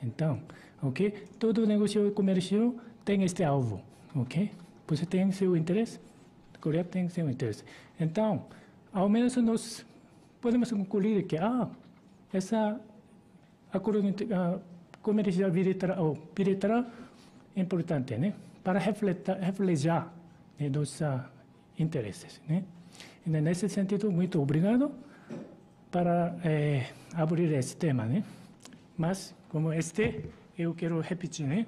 Então, ok? Todo negócio comercial tem este alvo, ok? Você tem seu interesse, a Coreia tem seu interesse. Então, ao menos nós podemos concluir que essa acordo comercial bilateral é importante, né? Para refletir nossos interesses, né? E nesse sentido, muito obrigado para abrir esse tema, né? Mas, como eu quero repetir, né?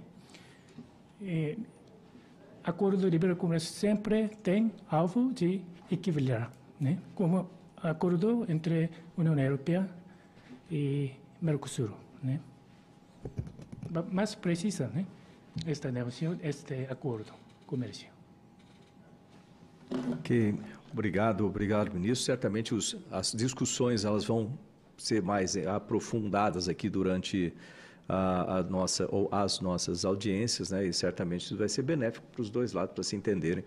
Acordo de livre comércio sempre tem alvo de equilibrar, né? Como acordo entre União Europeia e Mercosul, né? Mas precisa, né? Esta negociação, este acordo comercial. Ok, obrigado, ministro. Certamente as discussões elas vão ser mais aprofundadas aqui durante as nossas audiências, né? E certamente isso vai ser benéfico para os dois lados, para se entenderem,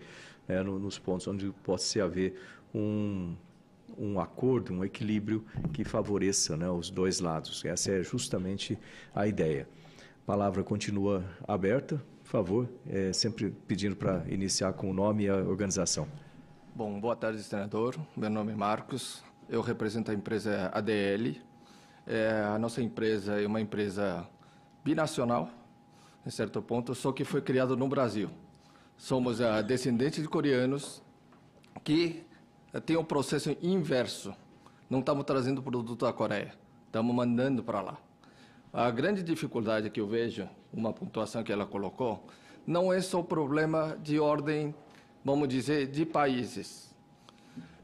né? Nos pontos onde possa haver um acordo, um equilíbrio que favoreça, né, os dois lados. Essa é justamente a ideia. A palavra continua aberta, por favor, sempre pedindo para iniciar com o nome e a organização. Bom, boa tarde, senador. Meu nome é Marcos, eu represento a empresa ADL. A nossa empresa é uma empresa binacional, em certo ponto, só que foi criada no Brasil. Somos descendentes de coreanos que tem um processo inverso. Não estamos trazendo produto da Coreia, estamos mandando para lá. A grande dificuldade que eu vejo, uma pontuação que ela colocou, não é só o problema de ordem, vamos dizer, de países.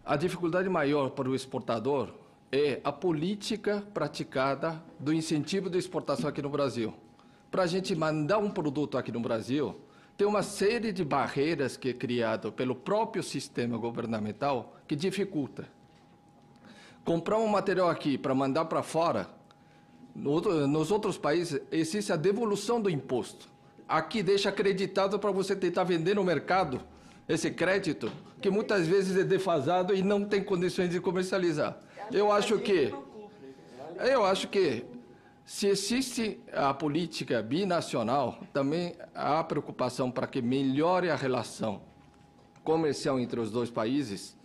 A dificuldade maior para o exportador é a política praticada do incentivo de exportação aqui no Brasil. Para a gente mandar um produto aqui no Brasil, tem uma série de barreiras que é criado pelo próprio sistema governamental que dificulta. Comprar um material aqui para mandar para fora, nos outros países existe a devolução do imposto. Aqui deixa acreditado para você tentar vender no mercado esse crédito, que muitas vezes é defasado e não tem condições de comercializar. Eu acho que se existe a política binacional, também há preocupação para que melhore a relação comercial entre os dois países,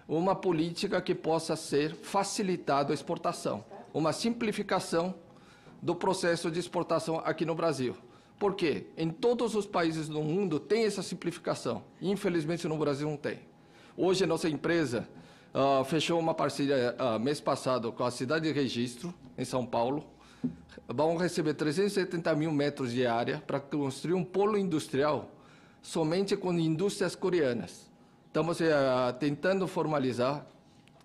uma política que possa ser facilitada a exportação, uma simplificação do processo de exportação aqui no Brasil. Por quê? Em todos os países do mundo tem essa simplificação. Infelizmente, no Brasil não tem. Hoje, a nossa empresa fechou uma parceria mês passado com a cidade de Registro, em São Paulo. Vão receber 370 mil metros de área para construir um polo industrial somente com indústrias coreanas. Estamos tentando formalizar,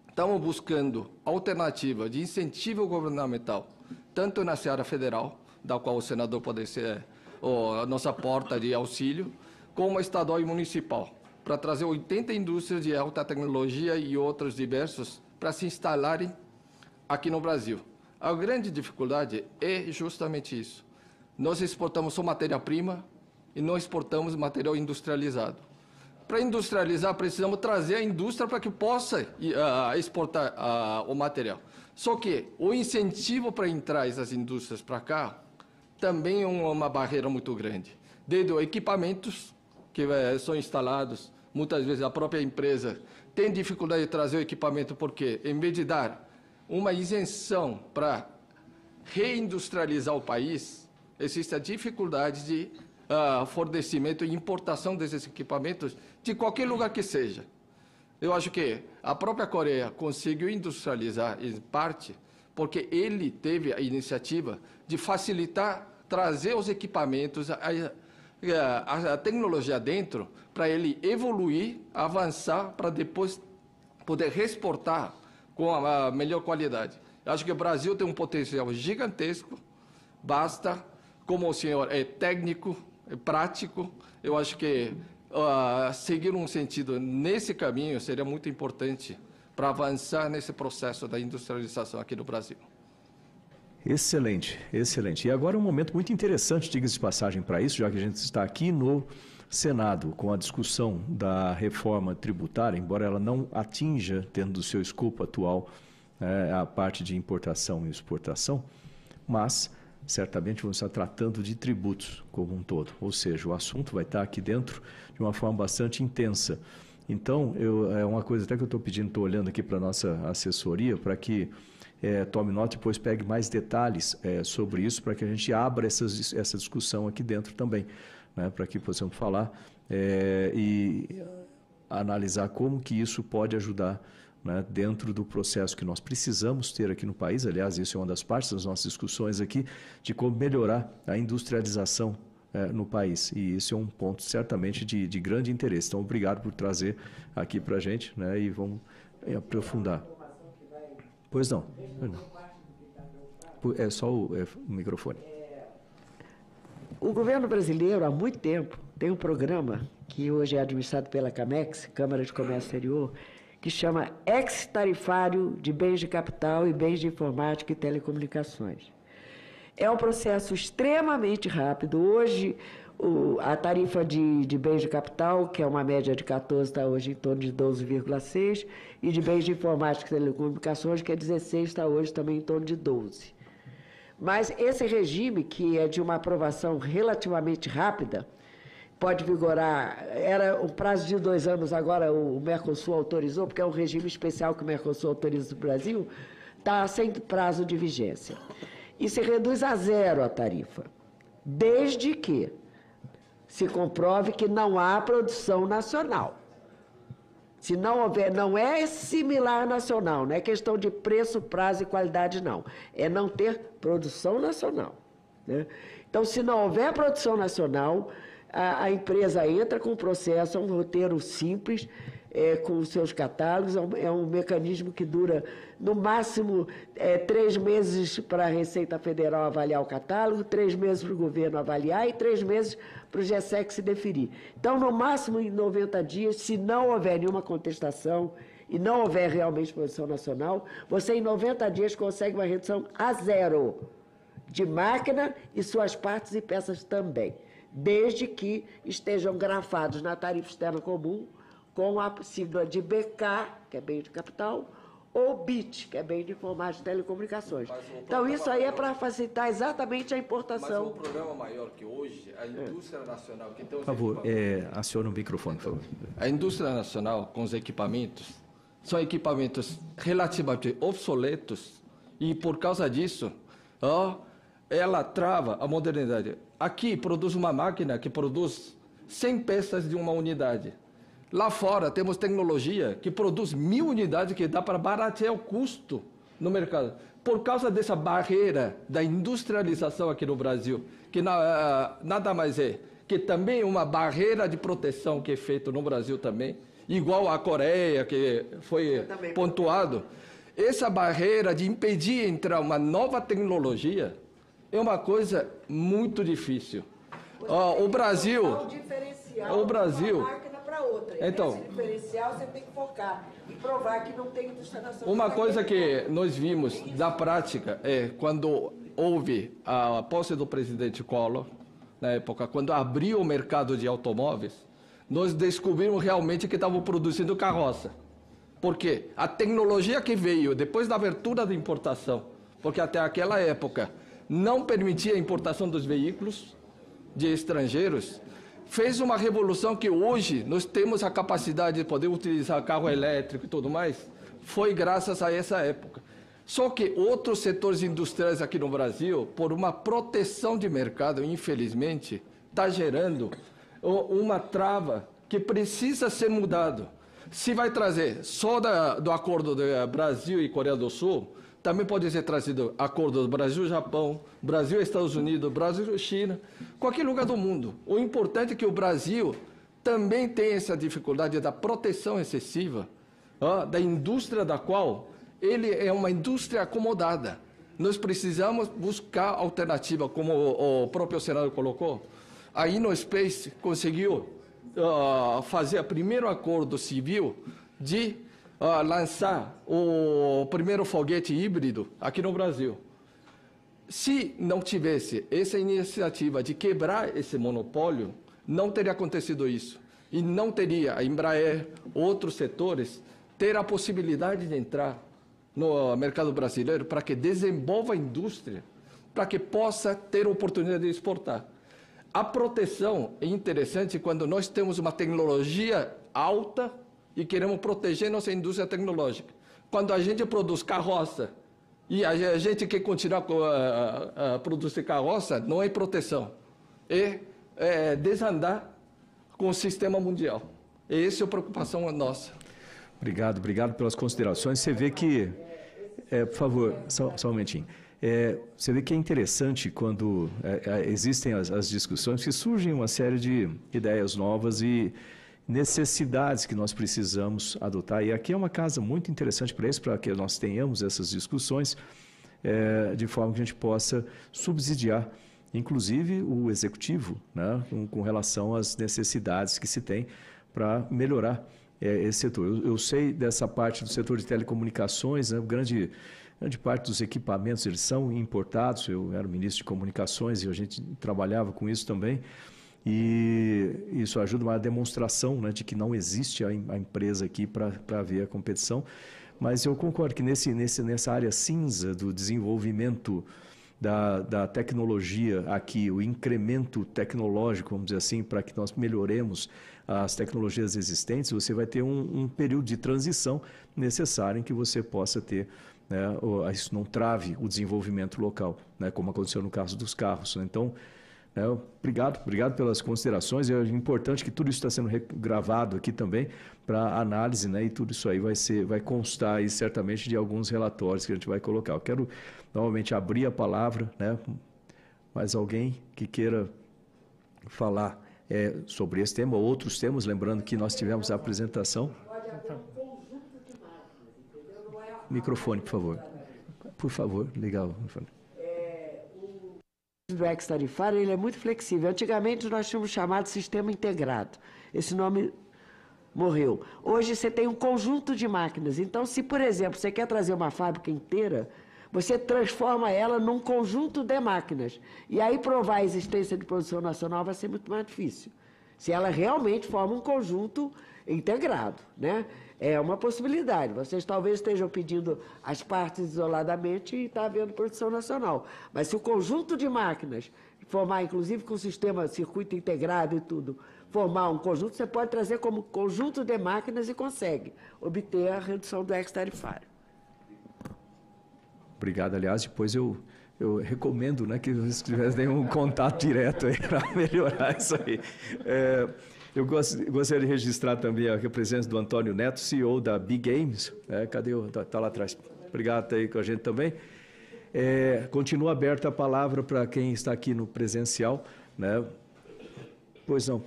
estamos buscando alternativa de incentivo governamental, tanto na seara federal, da qual o senador pode ser a nossa porta de auxílio, como estadual e municipal, para trazer 80 indústrias de alta tecnologia e outros diversos para se instalarem aqui no Brasil. A grande dificuldade é justamente isso. Nós exportamos só matéria-prima e não exportamos material industrializado. Para industrializar, precisamos trazer a indústria para que possa exportar o material. Só que o incentivo para entrar essas indústrias para cá também é uma barreira muito grande. Desde equipamentos que são instalados, muitas vezes a própria empresa tem dificuldade de trazer o equipamento porque, em vez de dar uma isenção para reindustrializar o país, existe a dificuldade de fornecimento e importação desses equipamentos de qualquer lugar que seja. Eu acho que a própria Coreia conseguiu industrializar em parte porque ele teve a iniciativa de facilitar, trazer os equipamentos, a tecnologia dentro, para ele evoluir, avançar, para depois poder reexportar com a melhor qualidade. Eu acho que o Brasil tem um potencial gigantesco, basta, como o senhor é técnico, é prático, eu acho que seguir um sentido nesse caminho seria muito importante para avançar nesse processo da industrialização aqui no Brasil. Excelente, excelente. E agora um momento muito interessante, diga-se de passagem para isso, já que a gente está aqui no Senado com a discussão da reforma tributária, embora ela não atinja, dentro do seu escopo atual, a parte de importação e exportação, mas certamente vamos estar tratando de tributos como um todo, ou seja, o assunto vai estar aqui dentro de uma forma bastante intensa. Então, é uma coisa até que eu estou pedindo, estou olhando aqui para a nossa assessoria, para que tome nota e depois pegue mais detalhes sobre isso, para que a gente abra essa discussão aqui dentro também, né, para que possamos falar e analisar como que isso pode ajudar, né, dentro do processo que nós precisamos ter aqui no país. Aliás, isso é uma das partes das nossas discussões aqui, de como melhorar a industrialização no país. E isso é um ponto certamente de grande interesse. Então, obrigado por trazer aqui para a gente, né, e vamos aprofundar. Pois não. É só o microfone. O governo brasileiro, há muito tempo, tem um programa que hoje é administrado pela CAMEX, Câmara de Comércio Exterior, que chama Ex-Tarifário de Bens de Capital e Bens de Informática e Telecomunicações. É um processo extremamente rápido. Hoje, a tarifa de bens de capital, que é uma média de 14, está hoje em torno de 12,6, e de bens de informática e telecomunicações, que é 16, está hoje também em torno de 12. Mas esse regime, que é de uma aprovação relativamente rápida, pode vigorar, era um prazo de 2 anos, agora o Mercosul autorizou, porque é um regime especial que o Mercosul autoriza no Brasil, está sem prazo de vigência. E se reduz a 0 a tarifa, desde que se comprove que não há produção nacional. Se não houver, não é similar nacional, não é questão de preço, prazo e qualidade, não. É não ter produção nacional, né? Então, se não houver produção nacional, a empresa entra com o processo, é um roteiro simples, com os seus catálogos, é um mecanismo que dura, no máximo, 3 meses para a Receita Federal avaliar o catálogo, 3 meses para o governo avaliar e 3 meses para o GSEC se definir. Então, no máximo, em 90 dias, se não houver nenhuma contestação e não houver realmente produção nacional, você, em 90 dias, consegue uma redução a 0 de máquina e suas partes e peças também, desde que estejam grafados na tarifa externa comum com a sigla de BK, que é bem de capital, ou BIT, que é bem de informática e telecomunicações. Então, isso aí é para facilitar exatamente a importação. Mas o problema maior que hoje, a indústria nacional... Que tem os por favor, acione o microfone, por favor. A indústria nacional, com os equipamentos, são equipamentos relativamente obsoletos e, por causa disso, ela trava a modernidade. Aqui, produz uma máquina que produz 100 peças de uma unidade. Lá fora, temos tecnologia que produz 1000 unidades, que dá para baratear o custo no mercado. Por causa dessa barreira da industrialização aqui no Brasil, que nada mais é que também uma barreira de proteção que é feita no Brasil também, igual a Coreia, que foi pontuado. Essa barreira de impedir entrar uma nova tecnologia é uma coisa muito difícil. O Brasil... Outra. Então, esse diferencial você tem que focar e provar que não tem indústria nacional. Uma coisa que nós vimos da prática é quando houve a posse do presidente Collor, na época, quando abriu o mercado de automóveis, nós descobrimos realmente que estavam produzindo carroça. Por quê? A tecnologia que veio depois da abertura da importação, porque até aquela época não permitia a importação dos veículos de estrangeiros, fez uma revolução que hoje nós temos a capacidade de poder utilizar carro elétrico e tudo mais, foi graças a essa época. Só que outros setores industriais aqui no Brasil, por uma proteção de mercado, infelizmente, está gerando uma trava que precisa ser mudado. Se vai trazer só do acordo do Brasil e Coreia do Sul, também pode ser trazido acordo do Brasil-Japão, Brasil-Estados Unidos, Brasil-China, qualquer lugar do mundo. O importante é que o Brasil também tem essa dificuldade da proteção excessiva da indústria da qual ele é uma indústria acomodada. Nós precisamos buscar alternativa, como o próprio Senado colocou. A InnoSpace conseguiu fazer o primeiro acordo civil de lançar o primeiro foguete híbrido aqui no Brasil. Se não tivesse essa iniciativa de quebrar esse monopólio, não teria acontecido isso. E não teria a Embraer, outros setores, ter a possibilidade de entrar no mercado brasileiro para que desenvolva a indústria, para que possa ter oportunidade de exportar. A proteção é interessante quando nós temos uma tecnologia alta e queremos proteger nossa indústria tecnológica. Quando a gente produz carroça E a gente quer continuar a produzir carroça, não é proteção, é desandar com o sistema mundial. Essa é a preocupação nossa. Obrigado pelas considerações. Você vê que, por favor, só um momentinho. Você vê que é interessante quando existem as discussões, que surgem uma série de ideias novas e necessidades que nós precisamos adotar. E aqui é uma casa muito interessante para isso, para que nós tenhamos essas discussões de forma que a gente possa subsidiar, inclusive o executivo, né, com relação às necessidades que se tem para melhorar esse setor. Eu sei dessa parte do setor de telecomunicações, né, grande parte dos equipamentos eles são importados. Eu era ministro de comunicações e a gente trabalhava com isso também. E isso ajuda uma demonstração, né, de que não existe a empresa aqui para haver a competição. Mas eu concordo que nessa área cinza do desenvolvimento da tecnologia aqui, o incremento tecnológico, vamos dizer assim, para que nós melhoremos as tecnologias existentes, você vai ter um período de transição necessário em que você possa ter, né, isso não trave o desenvolvimento local, né, como aconteceu no caso dos carros. Então, obrigado pelas considerações. É importante que tudo isso está sendo gravado aqui também para análise, né? E tudo isso aí vai constar aí, certamente, de alguns relatórios que a gente vai colocar. Eu quero novamente abrir a palavra, né? Mais alguém que queira falar sobre esse tema ou outros temas, lembrando que nós tivemos a apresentação. Microfone, por favor. Por favor, ligar o microfone. Do ex-tarifário, ele é muito flexível. Antigamente, nós tínhamos chamado de sistema integrado. Esse nome morreu. Hoje, você tem um conjunto de máquinas. Então, se, por exemplo, você quer trazer uma fábrica inteira, você transforma ela num conjunto de máquinas. E aí, provar a existência de produção nacional vai ser muito mais difícil. Se ela realmente forma um conjunto integrado, né? É uma possibilidade. Vocês talvez estejam pedindo as partes isoladamente e está havendo produção nacional. Mas se o conjunto de máquinas formar, inclusive com o sistema circuito integrado e tudo, formar um conjunto, você pode trazer como conjunto de máquinas e consegue obter a redução do ex-tarifário. Obrigado. Aliás, depois eu recomendo, né, que vocês tivessem um contato direto para melhorar isso aí. Eu gostaria de registrar também a presença do Antônio Neto, CEO da Big Games. Cadê o... Está lá atrás. Obrigado por estar aí com a gente também. Continua aberta a palavra para quem está aqui no presencial, né? Pois não.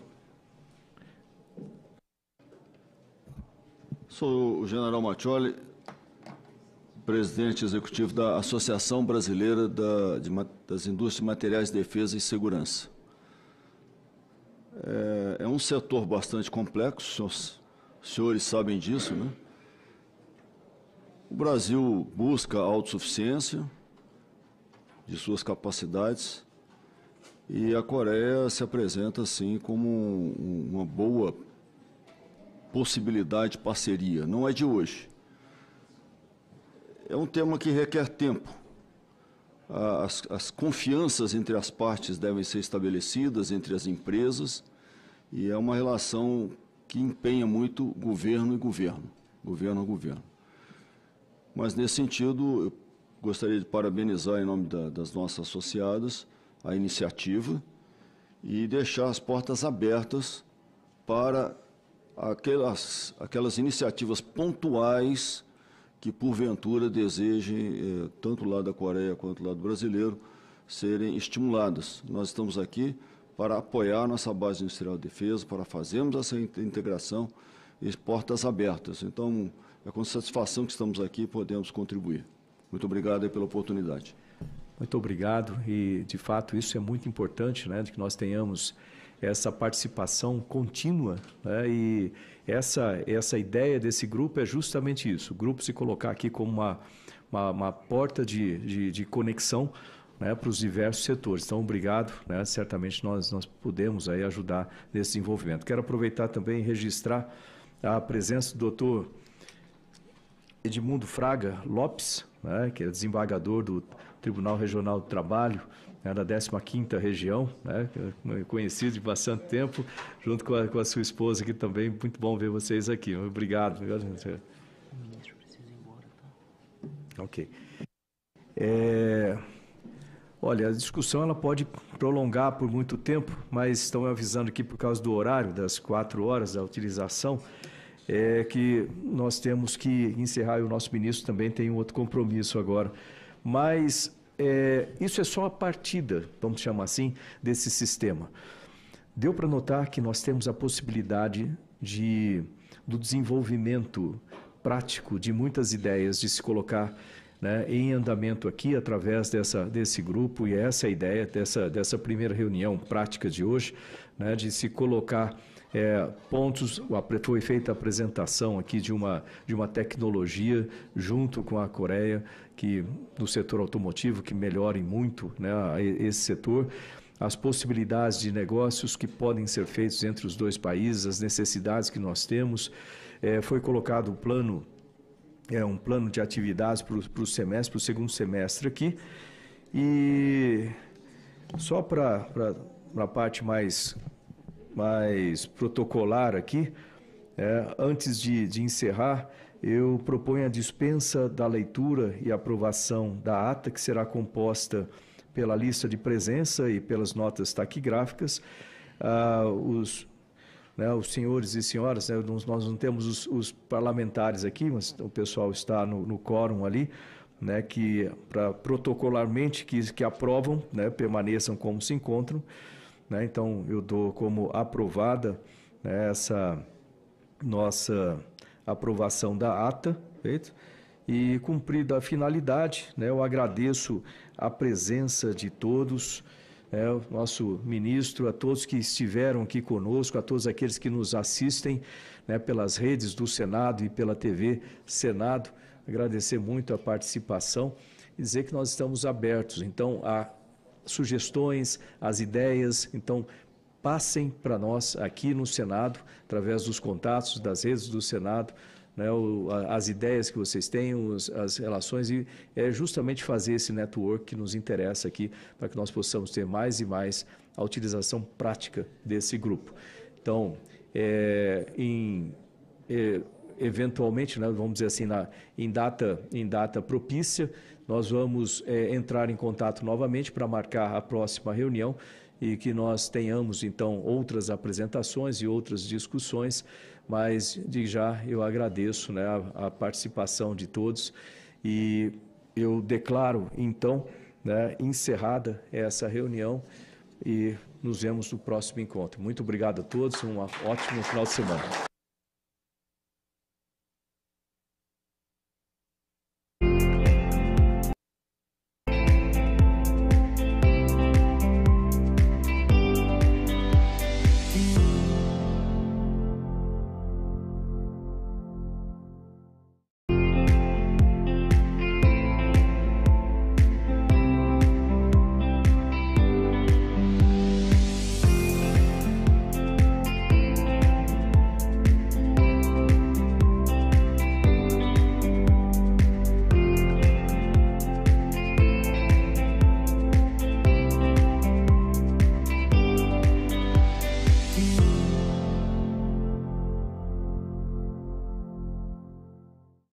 Sou o General Mattioli, presidente executivo da Associação Brasileira das Indústrias de Materiais de Defesa e Segurança. É um setor bastante complexo, os senhores sabem disso, né? O Brasil busca a autossuficiência de suas capacidades e a Coreia se apresenta, assim, como uma boa possibilidade de parceria. Não é de hoje. É um tema que requer tempo. As confianças entre as partes devem ser estabelecidas entre as empresas e é uma relação que empenha muito governo e governo, governo a governo. Mas, nesse sentido, eu gostaria de parabenizar, em nome das nossas associadas, a iniciativa e deixar as portas abertas para aquelas iniciativas pontuais que, porventura, desejem, tanto o lado da Coreia quanto o lado brasileiro, serem estimuladas. Nós estamos aqui para apoiar nossa base industrial de defesa, para fazermos essa integração e portas abertas. Então, é com satisfação que estamos aqui e podemos contribuir. Muito obrigado aí pela oportunidade. Muito obrigado e, de fato, isso é muito importante, né, de que nós tenhamos essa participação contínua, né, e essa ideia desse grupo é justamente isso, o grupo se colocar aqui como uma porta de conexão, né, para os diversos setores. Então, obrigado, né, certamente nós podemos aí ajudar nesse desenvolvimento. Quero aproveitar também e registrar a presença do doutor Edmundo Fraga Lopes, né, que é desembargador do Tribunal Regional do Trabalho, né, da 15ª região, né, conhecido de bastante tempo, junto com a sua esposa aqui também. Muito bom ver vocês aqui. Obrigado. O ministro precisa ir embora, tá? Ok. Olha, a discussão ela pode prolongar por muito tempo, mas estão avisando aqui por causa do horário, das 4 horas da utilização, que nós temos que encerrar, e o nosso ministro também tem um outro compromisso agora. Mas isso é só a partida, vamos chamar assim, desse sistema. Deu para notar que nós temos a possibilidade do desenvolvimento prático de muitas ideias, de se colocar, né, em andamento aqui através desse grupo, e essa é a ideia dessa primeira reunião prática de hoje, né, de se colocar pontos. Foi feita a apresentação aqui de uma tecnologia junto com a Coreia, do setor automotivo, que melhore muito, né, esse setor, as possibilidades de negócios que podem ser feitos entre os dois países, as necessidades que nós temos. Foi colocado um plano de atividades para o segundo semestre aqui. E só para a parte mais protocolar aqui, antes de encerrar, eu proponho a dispensa da leitura e aprovação da ata, que será composta pela lista de presença e pelas notas taquigráficas. Os senhores e senhoras, né, nós não temos os parlamentares aqui, mas o pessoal está no quórum ali, né, que protocolarmente que aprovam, né, permaneçam como se encontram, né. Então eu dou como aprovada, né, essa nossa aprovação da ata, feito? E cumprida a finalidade, né, eu agradeço a presença de todos, o nosso ministro, a todos que estiveram aqui conosco, a todos aqueles que nos assistem, né, pelas redes do Senado e pela TV Senado. Agradecer muito a participação e dizer que nós estamos abertos, então, a sugestões, as ideias. Então, passem para nós aqui no Senado, através dos contatos, das redes do Senado, né, as ideias que vocês têm, as relações, e é justamente fazer esse network que nos interessa aqui, para que nós possamos ter mais e mais a utilização prática desse grupo. Então, eventualmente, né, vamos dizer assim, em data propícia, nós vamos entrar em contato novamente para marcar a próxima reunião, e que nós tenhamos, então, outras apresentações e outras discussões, mas, de já, eu agradeço, né, a participação de todos, e eu declaro, então, né, encerrada essa reunião, e nos vemos no próximo encontro. Muito obrigado a todos, um ótimo final de semana.